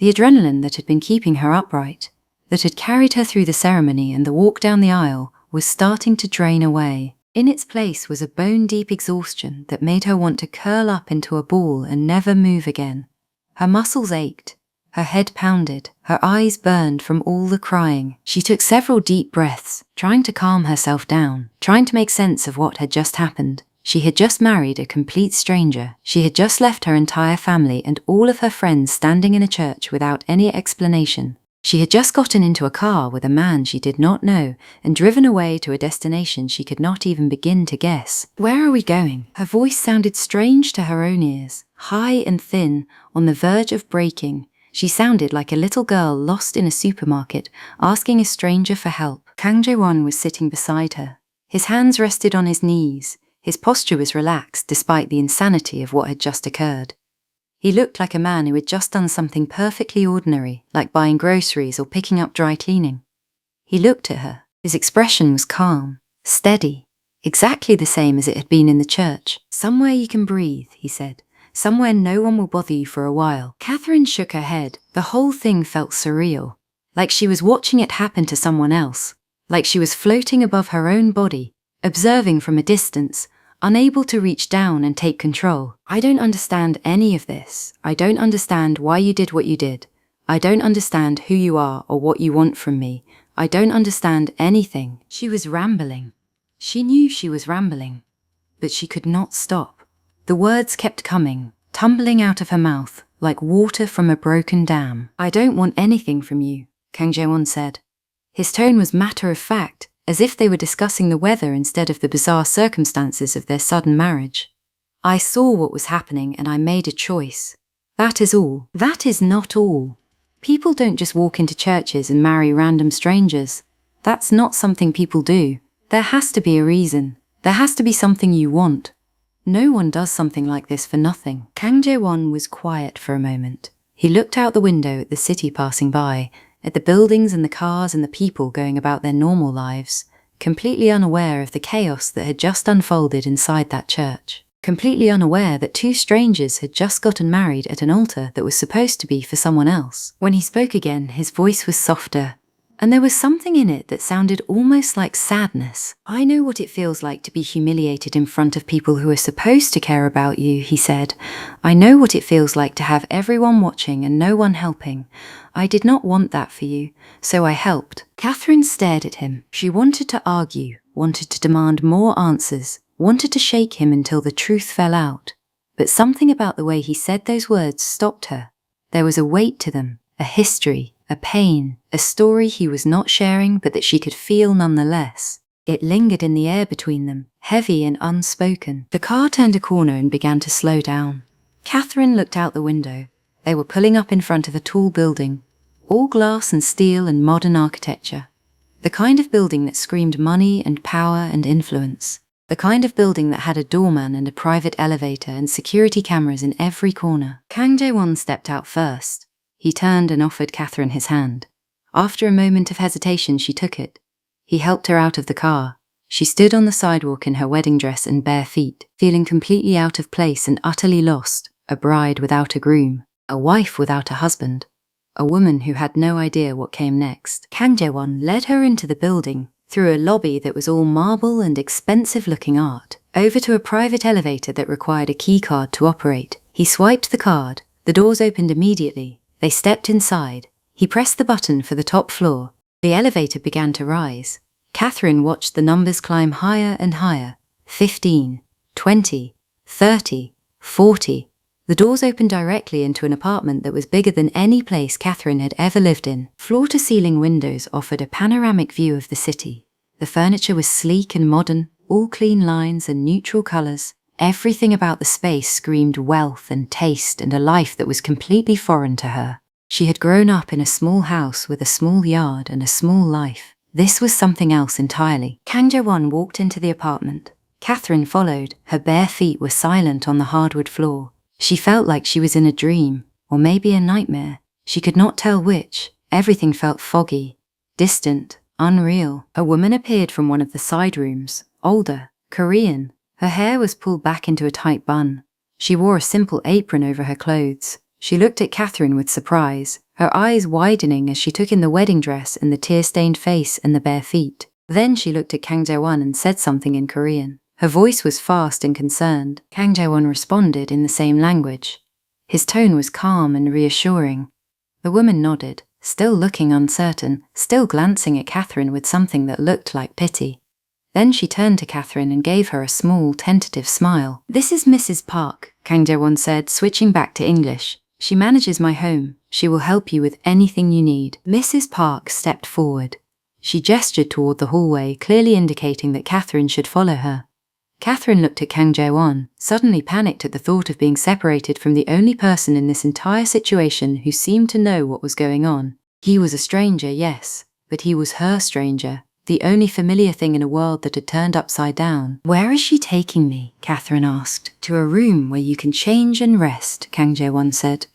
The adrenaline that had been keeping her upright, that had carried her through the ceremony and the walk down the aisle, was starting to drain away. In its place was a bone-deep exhaustion that made her want to curl up into a ball and never move again. Her muscles ached. Her head pounded, her eyes burned from all the crying. She took several deep breaths, trying to calm herself down, trying to make sense of what had just happened. She had just married a complete stranger. She had just left her entire family and all of her friends standing in a church without any explanation. She had just gotten into a car with a man she did not know and driven away to a destination she could not even begin to guess. Where are we going? Her voice sounded strange to her own ears, high and thin, on the verge of breaking. She sounded like a little girl lost in a supermarket, asking a stranger for help. Kang Jae-won was sitting beside her. His hands rested on his knees, His posture was relaxed despite the insanity of what had just occurred. He looked like a man who had just done something perfectly ordinary, like buying groceries or picking up dry cleaning. He looked at her. His expression was calm, steady, exactly the same as it had been in the church. "Somewhere you can breathe," he said. "Somewhere no one will bother you for a while." Katherine shook her head. The whole thing felt surreal, like she was watching it happen to someone else, like she was floating above her own body, observing from a distance, unable to reach down and take control. "I don't understand any of this. I don't understand why you did what you did. I don't understand who you are or what you want from me. I don't understand anything." She was rambling. She knew she was rambling, but she could not stop. The words kept coming, tumbling out of her mouth like water from a broken dam. "I don't want anything from you," Kang Jae-won said. His tone was matter-of-fact, as if they were discussing the weather instead of the bizarre circumstances of their sudden marriage. "I saw what was happening and I made a choice. That is all." "That is not all. People don't just walk into churches and marry random strangers. That's not something people do. There has to be a reason. There has to be something you want. No one does something like this for nothing." Kang Jae-won was quiet for a moment. He looked out the window at the city passing by, at the buildings and the cars and the people going about their normal lives, completely unaware of the chaos that had just unfolded inside that church. Completely unaware that two strangers had just gotten married at an altar that was supposed to be for someone else. When he spoke again, his voice was softer, and there was something in it that sounded almost like sadness. "I know what it feels like to be humiliated in front of people who are supposed to care about you," he said. "I know what it feels like to have everyone watching and no one helping. I did not want that for you, so I helped." Katherine stared at him. She wanted to argue, wanted to demand more answers, wanted to shake him until the truth fell out. But something about the way he said those words stopped her. There was a weight to them, a history, a pain, a story he was not sharing but that she could feel nonetheless. It lingered in the air between them, heavy and unspoken. The car turned a corner and began to slow down. Katherine looked out the window. They were pulling up in front of a tall building, all glass and steel and modern architecture. The kind of building that screamed money and power and influence. The kind of building that had a doorman and a private elevator and security cameras in every corner. Kang Jae-won stepped out first. He turned and offered Katherine his hand. After a moment of hesitation, she took it. He helped her out of the car. She stood on the sidewalk in her wedding dress and bare feet, feeling completely out of place and utterly lost, a bride without a groom, a wife without a husband, a woman who had no idea what came next. Kang Jae-won led her into the building, through a lobby that was all marble and expensive-looking art, over to a private elevator that required a keycard to operate. He swiped the card. The doors opened immediately. They stepped inside. He pressed the button for the top floor. The elevator began to rise. Katherine watched the numbers climb higher and higher. 15, 20, 30, 40. The doors opened directly into an apartment that was bigger than any place Katherine had ever lived in. Floor-to-ceiling windows offered a panoramic view of the city. The furniture was sleek and modern, all clean lines and neutral colors. Everything about the space screamed wealth and taste and a life that was completely foreign to her. She had grown up in a small house with a small yard and a small life. This was something else entirely. Kang Jae-won walked into the apartment. Katherine followed. Her bare feet were silent on the hardwood floor. She felt like she was in a dream, or maybe a nightmare. She could not tell which. Everything felt foggy, distant, unreal. A woman appeared from one of the side rooms, older, Korean. Her hair was pulled back into a tight bun. She wore a simple apron over her clothes. She looked at Katherine with surprise, her eyes widening as she took in the wedding dress and the tear-stained face and the bare feet. Then she looked at Kang Jae-won and said something in Korean. Her voice was fast and concerned. Kang Jae-won responded in the same language. His tone was calm and reassuring. The woman nodded, still looking uncertain, still glancing at Katherine with something that looked like pity. Then she turned to Katherine and gave her a small, tentative smile. "This is Mrs. Park," Kang Jae-won said, switching back to English. "She manages my home. She will help you with anything you need." Mrs. Park stepped forward. She gestured toward the hallway, clearly indicating that Katherine should follow her. Katherine looked at Kang Jae-won, suddenly panicked at the thought of being separated from the only person in this entire situation who seemed to know what was going on. He was a stranger, yes, but he was her stranger, the only familiar thing in a world that had turned upside down. "Where is she taking me?" Katherine asked. "To a room where you can change and rest," Kang Jae-won said.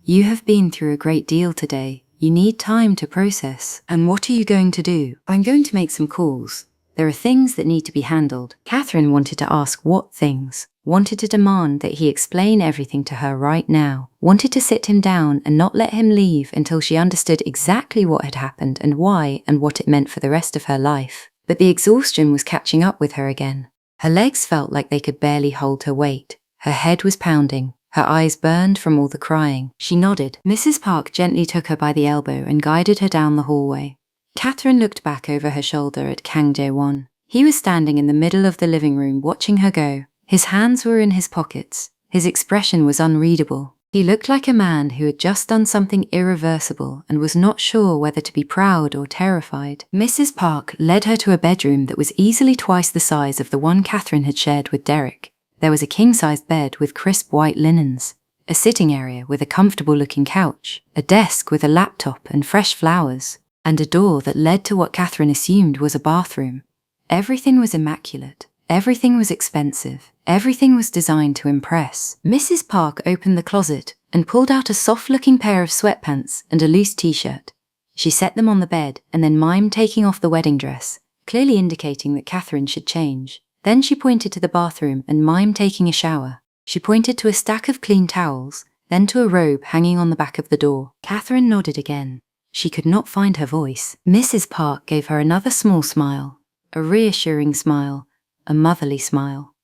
"You have been through a great deal today. You need time to process." "And what are you going to do?" "I'm going to make some calls. There are things that need to be handled." Katherine wanted to ask what things, wanted to demand that he explain everything to her right now, wanted to sit him down and not let him leave until she understood exactly what had happened and why and what it meant for the rest of her life. But the exhaustion was catching up with her again. Her legs felt like they could barely hold her weight. Her head was pounding. Her eyes burned from all the crying. She nodded. Mrs. Park gently took her by the elbow and guided her down the hallway. Katherine looked back over her shoulder at Kang Jae-won. He was standing in the middle of the living room watching her go. His hands were in his pockets. His expression was unreadable. He looked like a man who had just done something irreversible and was not sure whether to be proud or terrified. Mrs. Park led her to a bedroom that was easily twice the size of the one Katherine had shared with Derek. There was a king-sized bed with crisp white linens, a sitting area with a comfortable-looking couch, a desk with a laptop and fresh flowers, and a door that led to what Katherine assumed was a bathroom. Everything was immaculate. Everything was expensive. Everything was designed to impress. Mrs. Park opened the closet and pulled out a soft-looking pair of sweatpants and a loose t-shirt. She set them on the bed and then mimed taking off the wedding dress, clearly indicating that Katherine should change. Then she pointed to the bathroom and mimed taking a shower. She pointed to a stack of clean towels, then to a robe hanging on the back of the door. Katherine nodded again. She could not find her voice. Mrs. Park gave her another small smile, a reassuring smile, a motherly smile.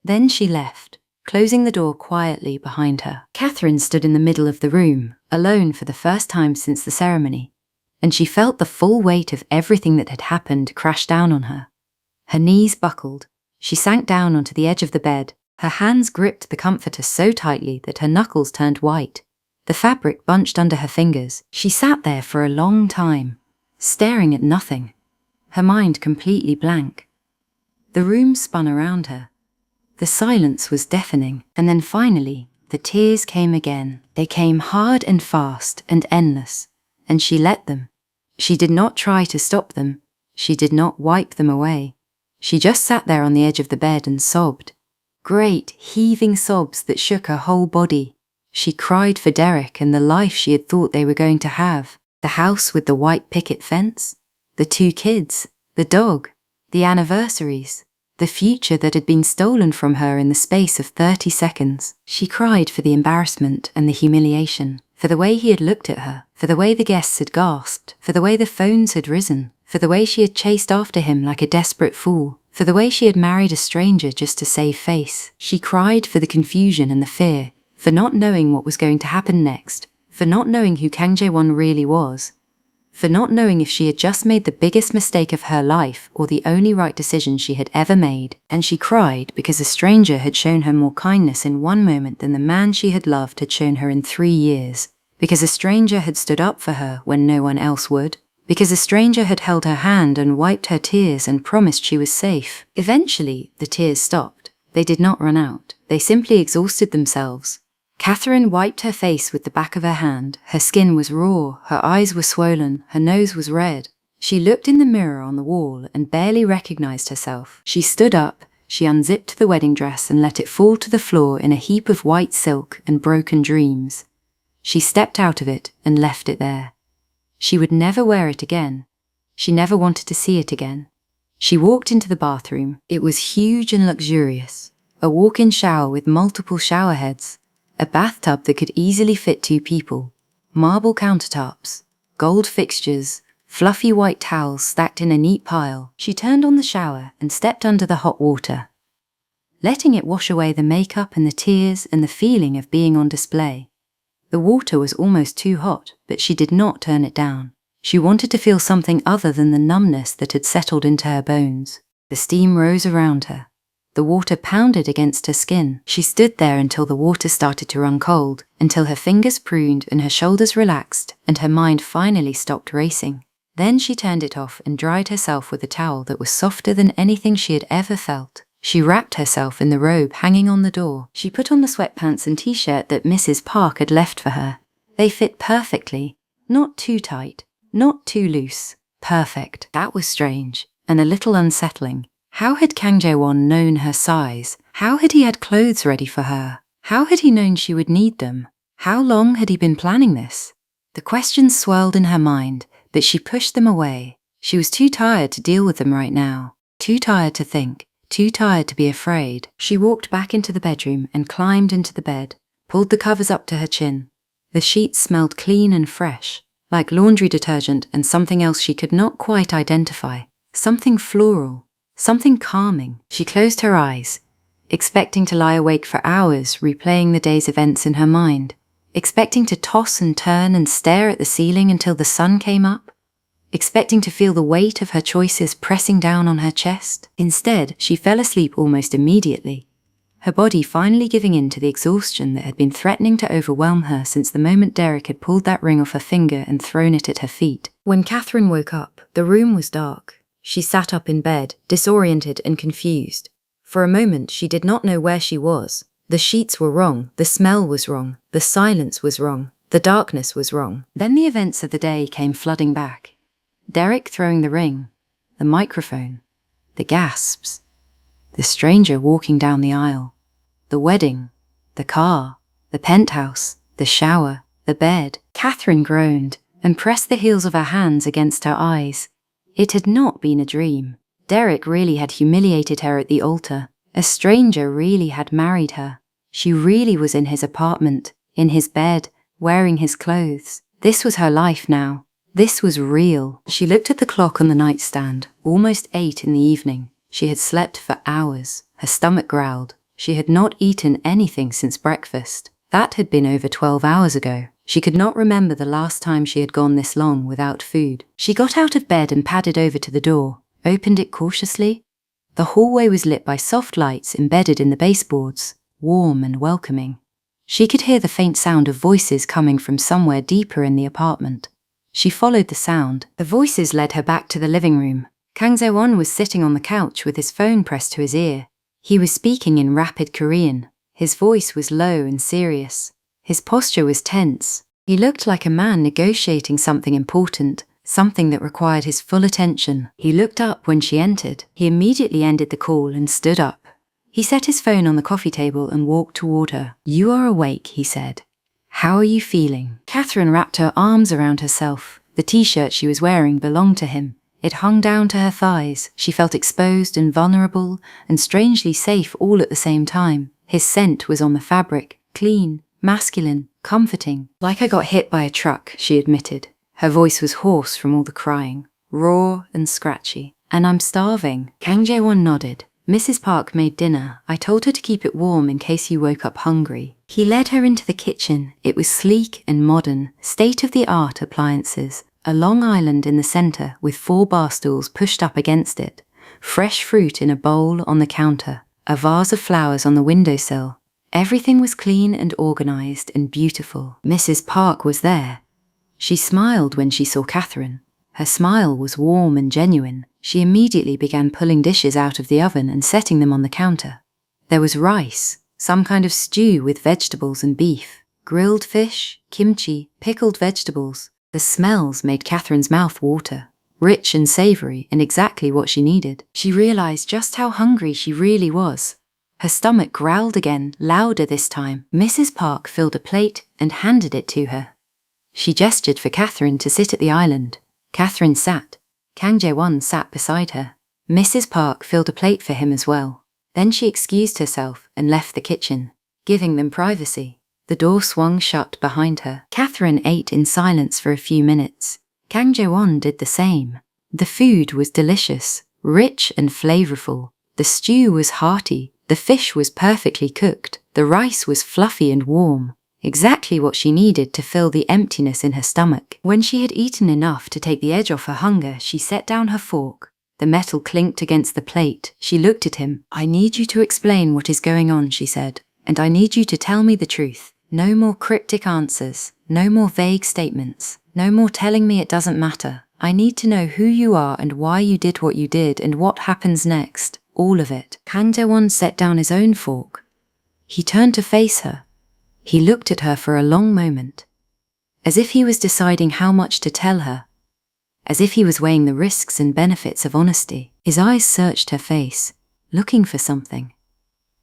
Then she left, closing the door quietly behind her. Katherine stood in the middle of the room, alone for the first time since the ceremony, and she felt the full weight of everything that had happened crash down on her. Her knees buckled. She sank down onto the edge of the bed. Her hands gripped the comforter so tightly that her knuckles turned white. The fabric bunched under her fingers. She sat there for a long time, staring at nothing, her mind completely blank. The room spun around her. The silence was deafening, and then finally, the tears came again. They came hard and fast and endless, and she let them. She did not try to stop them. She did not wipe them away. She just sat there on the edge of the bed and sobbed. Great, heaving sobs that shook her whole body. She cried for Derek and the life she had thought they were going to have. The house with the white picket fence, the 2 kids, the dog, the anniversaries, the future that had been stolen from her in the space of 30 seconds. She cried for the embarrassment and the humiliation, for the way he had looked at her, for the way the guests had gasped, for the way the phones had risen, for the way she had chased after him like a desperate fool, for the way she had married a stranger just to save face. She cried for the confusion and the fear, for not knowing what was going to happen next, for not knowing who Kang Jae-won really was, for not knowing if she had just made the biggest mistake of her life or the only right decision she had ever made. And she cried because a stranger had shown her more kindness in one moment than the man she had loved had shown her in 3 years, because a stranger had stood up for her when no one else would, because a stranger had held her hand and wiped her tears and promised she was safe. Eventually, the tears stopped. They did not run out. They simply exhausted themselves. Katherine wiped her face with the back of her hand. Her skin was raw, her eyes were swollen, her nose was red. She looked in the mirror on the wall and barely recognized herself. She stood up, she unzipped the wedding dress and let it fall to the floor in a heap of white silk and broken dreams. She stepped out of it and left it there. She would never wear it again. She never wanted to see it again. She walked into the bathroom. It was huge and luxurious. A walk-in shower with multiple shower heads. A bathtub that could easily fit 2 people, marble countertops, gold fixtures, fluffy white towels stacked in a neat pile. She turned on the shower and stepped under the hot water, letting it wash away the makeup and the tears and the feeling of being on display. The water was almost too hot, but she did not turn it down. She wanted to feel something other than the numbness that had settled into her bones. The steam rose around her. The water pounded against her skin. She stood there until the water started to run cold, until her fingers pruned and her shoulders relaxed, and her mind finally stopped racing. Then she turned it off and dried herself with a towel that was softer than anything she had ever felt. She wrapped herself in the robe hanging on the door. She put on the sweatpants and t-shirt that Mrs. Park had left for her. They fit perfectly, not too tight, not too loose, perfect. That was strange, and a little unsettling. How had Kang Jae-won known her size? How had he had clothes ready for her? How had he known she would need them? How long had he been planning this? The questions swirled in her mind, but she pushed them away. She was too tired to deal with them right now. Too tired to think. Too tired to be afraid. She walked back into the bedroom and climbed into the bed, pulled the covers up to her chin. The sheets smelled clean and fresh, like laundry detergent and something else she could not quite identify. Something floral. Something calming. She closed her eyes, expecting to lie awake for hours replaying the day's events in her mind, expecting to toss and turn and stare at the ceiling until the sun came up, expecting to feel the weight of her choices pressing down on her chest. Instead, she fell asleep almost immediately, her body finally giving in to the exhaustion that had been threatening to overwhelm her since the moment Derek had pulled that ring off her finger and thrown it at her feet. When Katherine woke up, the room was dark. She sat up in bed, disoriented and confused. For a moment, she did not know where she was. The sheets were wrong, the smell was wrong, the silence was wrong, the darkness was wrong. Then the events of the day came flooding back. Derek throwing the ring, the microphone, the gasps, the stranger walking down the aisle, the wedding, the car, the penthouse, the shower, the bed. Katherine groaned and pressed the heels of her hands against her eyes. It had not been a dream. Derek really had humiliated her at the altar. A stranger really had married her. She really was in his apartment, in his bed, wearing his clothes. This was her life now. This was real. She looked at the clock on the nightstand, almost 8 in the evening. She had slept for hours. Her stomach growled. She had not eaten anything since breakfast. That had been over 12 hours ago. She could not remember the last time she had gone this long without food. She got out of bed and padded over to the door, opened it cautiously. The hallway was lit by soft lights embedded in the baseboards, warm and welcoming. She could hear the faint sound of voices coming from somewhere deeper in the apartment. She followed the sound. The voices led her back to the living room. Kang Jae-won was sitting on the couch with his phone pressed to his ear. He was speaking in rapid Korean. His voice was low and serious. His posture was tense. He looked like a man negotiating something important, something that required his full attention. He looked up when she entered. He immediately ended the call and stood up. He set his phone on the coffee table and walked toward her. "You are awake," he said. "How are you feeling?" Katherine wrapped her arms around herself. The t-shirt she was wearing belonged to him. It hung down to her thighs. She felt exposed and vulnerable and strangely safe all at the same time. His scent was on the fabric, clean, masculine, comforting. "Like I got hit by a truck," she admitted. Her voice was hoarse from all the crying, raw and scratchy. "And I'm starving." Kang Jae-won nodded. "Mrs. Park made dinner. I told her to keep it warm in case you woke up hungry." He led her into the kitchen. It was sleek and modern, state-of-the-art appliances. A long island in the center with 4 bar stools pushed up against it. Fresh fruit in a bowl on the counter. A vase of flowers on the windowsill. Everything was clean and organized and beautiful. Mrs. Park was there. She smiled when she saw Katherine. Her smile was warm and genuine. She immediately began pulling dishes out of the oven and setting them on the counter. There was rice, some kind of stew with vegetables and beef, grilled fish, kimchi, pickled vegetables. The smells made Katherine's mouth water. Rich and savory and exactly what she needed. She realized just how hungry she really was. Her stomach growled again, louder this time. Mrs. Park filled a plate and handed it to her. She gestured for Katherine to sit at the island. Katherine sat. Kang Jae-won sat beside her. Mrs. Park filled a plate for him as well. Then she excused herself and left the kitchen, giving them privacy. The door swung shut behind her. Katherine ate in silence for a few minutes. Kang Jae-won did the same. The food was delicious, rich and flavorful. The stew was hearty. The fish was perfectly cooked. The rice was fluffy and warm. Exactly what she needed to fill the emptiness in her stomach. When she had eaten enough to take the edge off her hunger, she set down her fork. The metal clinked against the plate. She looked at him. "I need you to explain what is going on," she said. "And I need you to tell me the truth. No more cryptic answers. No more vague statements. No more telling me it doesn't matter. I need to know who you are and why you did what you did and what happens next. All of it." Kang Jae-won set down his own fork. He turned to face her. He looked at her for a long moment, as if he was deciding how much to tell her. as if he was weighing the risks and benefits of honesty. His eyes searched her face, looking for something.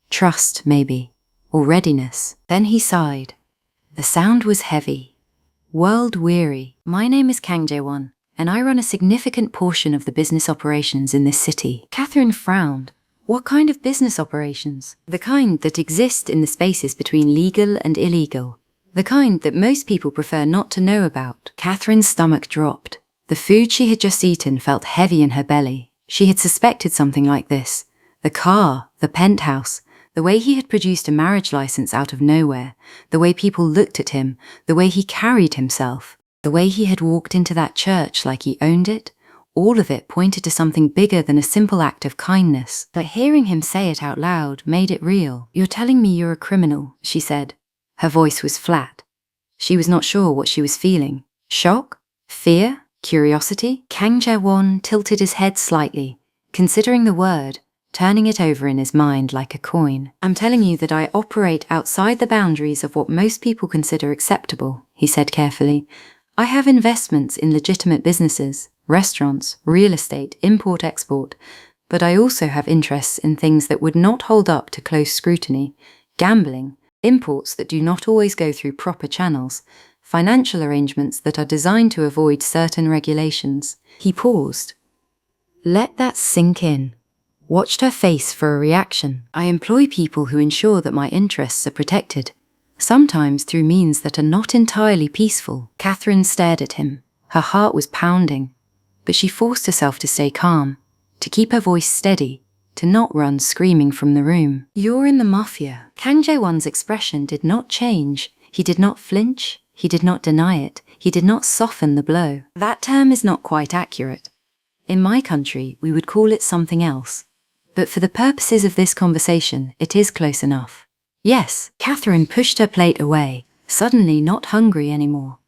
Trust, maybe, or readiness. Then he sighed. The sound was heavy, world-weary. My name is Kang Jae-won, and I run a significant portion of the business operations in this city. Katherine frowned. What kind of business operations? The kind that exist in the spaces between legal and illegal. The kind that most people prefer not to know about. Katherine's stomach dropped. The food she had just eaten felt heavy in her belly. She had suspected something like this. The car, the penthouse, the way he had produced a marriage license out of nowhere, the way people looked at him, the way he carried himself, the way he had walked into that church like he owned it, all of it pointed to something bigger than a simple act of kindness. But hearing him say it out loud made it real. You're telling me you're a criminal, she said. Her voice was flat. She was not sure what she was feeling. Shock? Fear? Curiosity? Kang Jae-won tilted his head slightly, considering the word, turning it over in his mind like a coin. I'm telling you that I operate outside the boundaries of what most people consider acceptable, he said carefully. I have investments in legitimate businesses, restaurants, real estate, import-export, but I also have interests in things that would not hold up to close scrutiny, gambling, imports that do not always go through proper channels, financial arrangements that are designed to avoid certain regulations. He paused. Let that sink in. Watched her face for a reaction. I employ people who ensure that my interests are protected, sometimes through means that are not entirely peaceful. Katherine stared at him. Her heart was pounding, but she forced herself to stay calm, to keep her voice steady, to not run screaming from the room. You're in the Mafia. Kang Jae-won's expression did not change. He did not flinch. He did not deny it. He did not soften the blow. That term is not quite accurate. In my country, we would call it something else. But for the purposes of this conversation, it is close enough. Yes, Katherine pushed her plate away, suddenly not hungry anymore.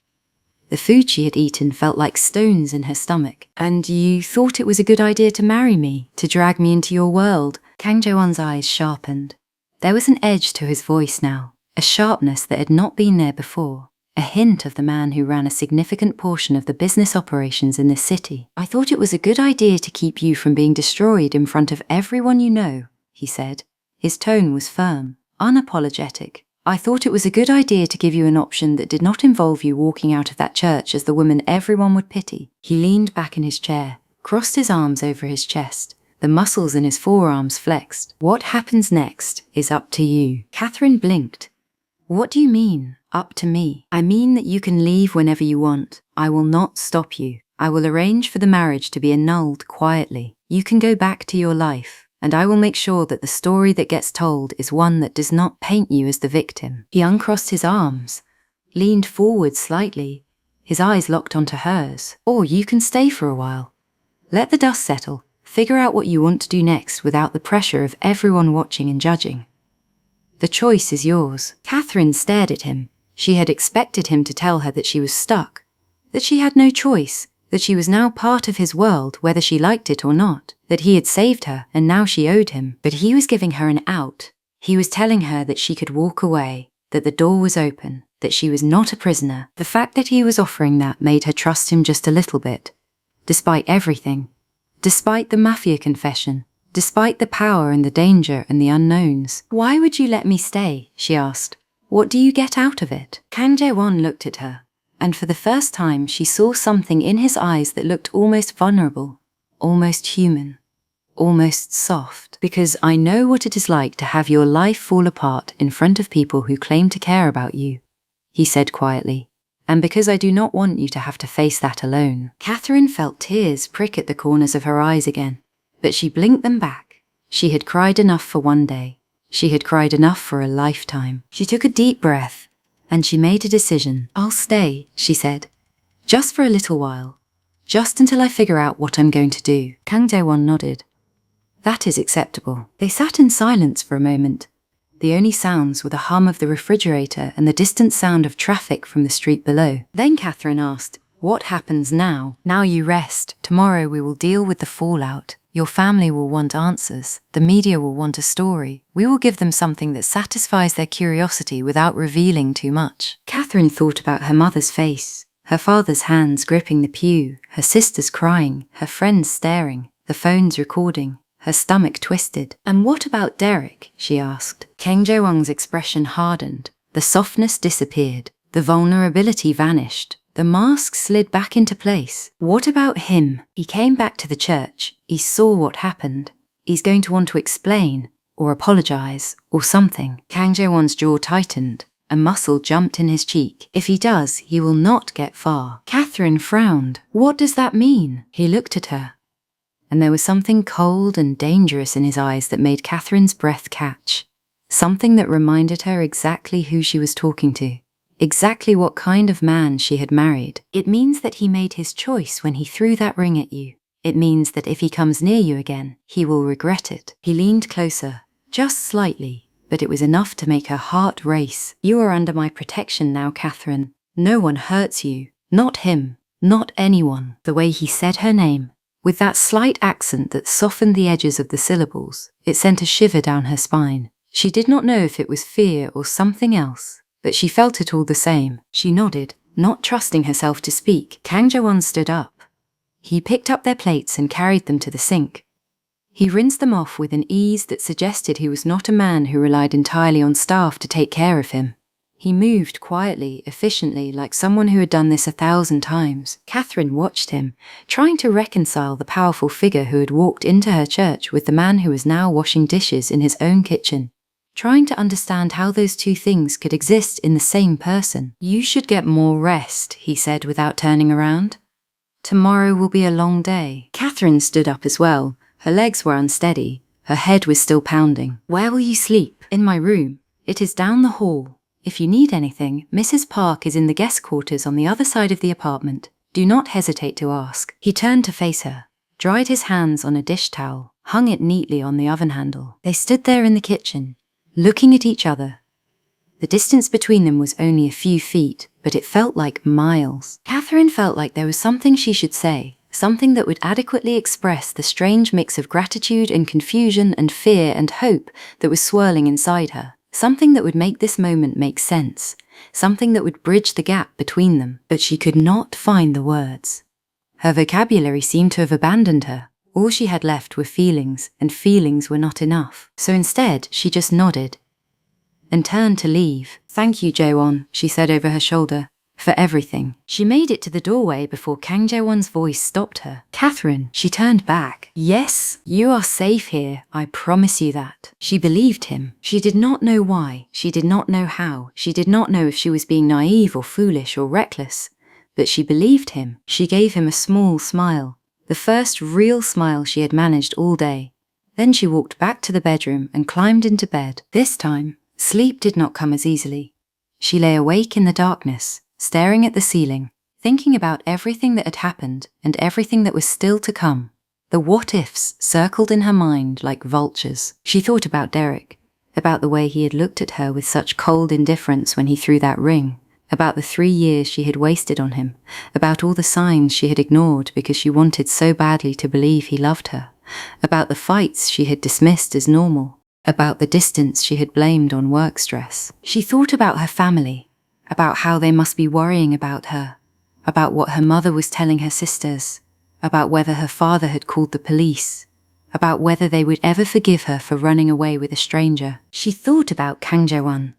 The food she had eaten felt like stones in her stomach. And you thought it was a good idea to marry me, to drag me into your world? Kang Jae-won's eyes sharpened. There was an edge to his voice now, a sharpness that had not been there before, a hint of the man who ran a significant portion of the business operations in this city. I thought it was a good idea to keep you from being destroyed in front of everyone you know, he said. His tone was firm, unapologetic. I thought it was a good idea to give you an option that did not involve you walking out of that church as the woman everyone would pity. He leaned back in his chair, crossed his arms over his chest, the muscles in his forearms flexed. What happens next is up to you. Katherine blinked. What do you mean, up to me? I mean that you can leave whenever you want. I will not stop you. I will arrange for the marriage to be annulled quietly. You can go back to your life. And I will make sure that the story that gets told is one that does not paint you as the victim. He uncrossed his arms, leaned forward slightly, his eyes locked onto hers. Or you can stay for a while. Let the dust settle, figure out what you want to do next without the pressure of everyone watching and judging. The choice is yours. Katherine stared at him. She had expected him to tell her that she was stuck, that she had no choice, that she was now part of his world whether she liked it or not, that he had saved her and now she owed him. But he was giving her an out. He was telling her that she could walk away, that the door was open, that she was not a prisoner. The fact that he was offering that made her trust him just a little bit. Despite everything. Despite the Mafia confession. Despite the power and the danger and the unknowns. Why would you let me stay? She asked. What do you get out of it? Kang Jae-won looked at her, and for the first time she saw something in his eyes that looked almost vulnerable, almost human, almost soft. Because I know what it is like to have your life fall apart in front of people who claim to care about you, he said quietly. And because I do not want you to have to face that alone. Katherine felt tears prick at the corners of her eyes again, but she blinked them back. She had cried enough for one day. She had cried enough for a lifetime. She took a deep breath, and she made a decision. I'll stay, she said. Just for a little while. Just until I figure out what I'm going to do. Kang Jae-won nodded. That is acceptable. They sat in silence for a moment. The only sounds were the hum of the refrigerator and the distant sound of traffic from the street below. Then Katherine asked, what happens now? Now you rest. Tomorrow we will deal with the fallout. Your family will want answers. The media will want a story. We will give them something that satisfies their curiosity without revealing too much. Katherine thought about her mother's face. Her father's hands gripping the pew, her sisters crying, her friends staring, the phones recording, her stomach twisted. "And what about Derek?" she asked. Kang Jae-won's expression hardened. The softness disappeared. The vulnerability vanished. The mask slid back into place. "What about him? He came back to the church. He saw what happened. He's going to want to explain, or apologize, or something." Kang Jae-won's jaw tightened. A muscle jumped in his cheek. "If he does, he will not get far." Katherine frowned. "What does that mean?" He looked at her, and there was something cold and dangerous in his eyes that made Katherine's breath catch. Something that reminded her exactly who she was talking to. Exactly what kind of man she had married. "It means that he made his choice when he threw that ring at you. It means that if he comes near you again, he will regret it." He leaned closer, just slightly, but it was enough to make her heart race. "You are under my protection now, Katherine. No one hurts you. Not him. Not anyone." The way he said her name, with that slight accent that softened the edges of the syllables, it sent a shiver down her spine. She did not know if it was fear or something else, but she felt it all the same. She nodded, not trusting herself to speak. Kang Jae-won stood up. He picked up their plates and carried them to the sink. He rinsed them off with an ease that suggested he was not a man who relied entirely on staff to take care of him. He moved quietly, efficiently, like someone who had done this 1,000 times. Katherine watched him, trying to reconcile the powerful figure who had walked into her church with the man who was now washing dishes in his own kitchen. Trying to understand how those two things could exist in the same person. "You should get more rest," he said without turning around. "Tomorrow will be a long day." Katherine stood up as well. Her legs were unsteady. Her head was still pounding. "Where will you sleep?" "In my room. It is down the hall. If you need anything, Mrs. Park is in the guest quarters on the other side of the apartment. Do not hesitate to ask." He turned to face her, dried his hands on a dish towel, hung it neatly on the oven handle. They stood there in the kitchen, looking at each other. The distance between them was only a few feet, but it felt like miles. Katherine felt like there was something she should say, something that would adequately express the strange mix of gratitude and confusion and fear and hope that was swirling inside her. Something that would make this moment make sense, something that would bridge the gap between them, but she could not find the words. Her vocabulary seemed to have abandoned her. All she had left were feelings, and feelings were not enough. So instead, she just nodded and turned to leave. "Thank you, Jae-won," she said over her shoulder, "for everything." She made it to the doorway before Kang Jae-won's voice stopped her. "Katherine," she turned back. "Yes, you are safe here, I promise you that." She believed him. She did not know why, she did not know how, she did not know if she was being naive or foolish or reckless, but she believed him. She gave him a small smile, the first real smile she had managed all day. Then she walked back to the bedroom and climbed into bed. This time, sleep did not come as easily. She lay awake in the darkness, staring at the ceiling, thinking about everything that had happened and everything that was still to come. The what-ifs circled in her mind like vultures. She thought about Derek, about the way he had looked at her with such cold indifference when he threw that ring, about the 3 years she had wasted on him, about all the signs she had ignored because she wanted so badly to believe he loved her, about the fights she had dismissed as normal, about the distance she had blamed on work stress. She thought about her family, about how they must be worrying about her, about what her mother was telling her sisters, about whether her father had called the police, about whether they would ever forgive her for running away with a stranger. She thought about Kang Jae-won,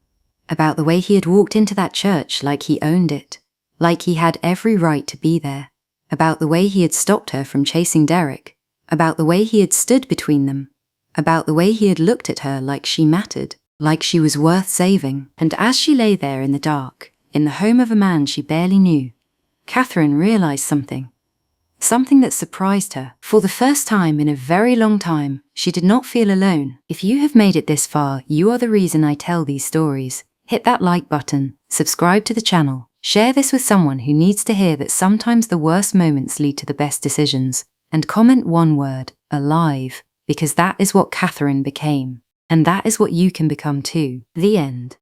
about the way he had walked into that church like he owned it, like he had every right to be there, about the way he had stopped her from chasing Derek, about the way he had stood between them, about the way he had looked at her like she mattered, like she was worth saving. And as she lay there in the dark, in the home of a man she barely knew, Katherine realized something. Something that surprised her. For the first time in a very long time, she did not feel alone. If you have made it this far, you are the reason I tell these stories. Hit that like button, subscribe to the channel, share this with someone who needs to hear that sometimes the worst moments lead to the best decisions, and comment one word, alive, because that is what Katherine became. And that is what you can become too. The end.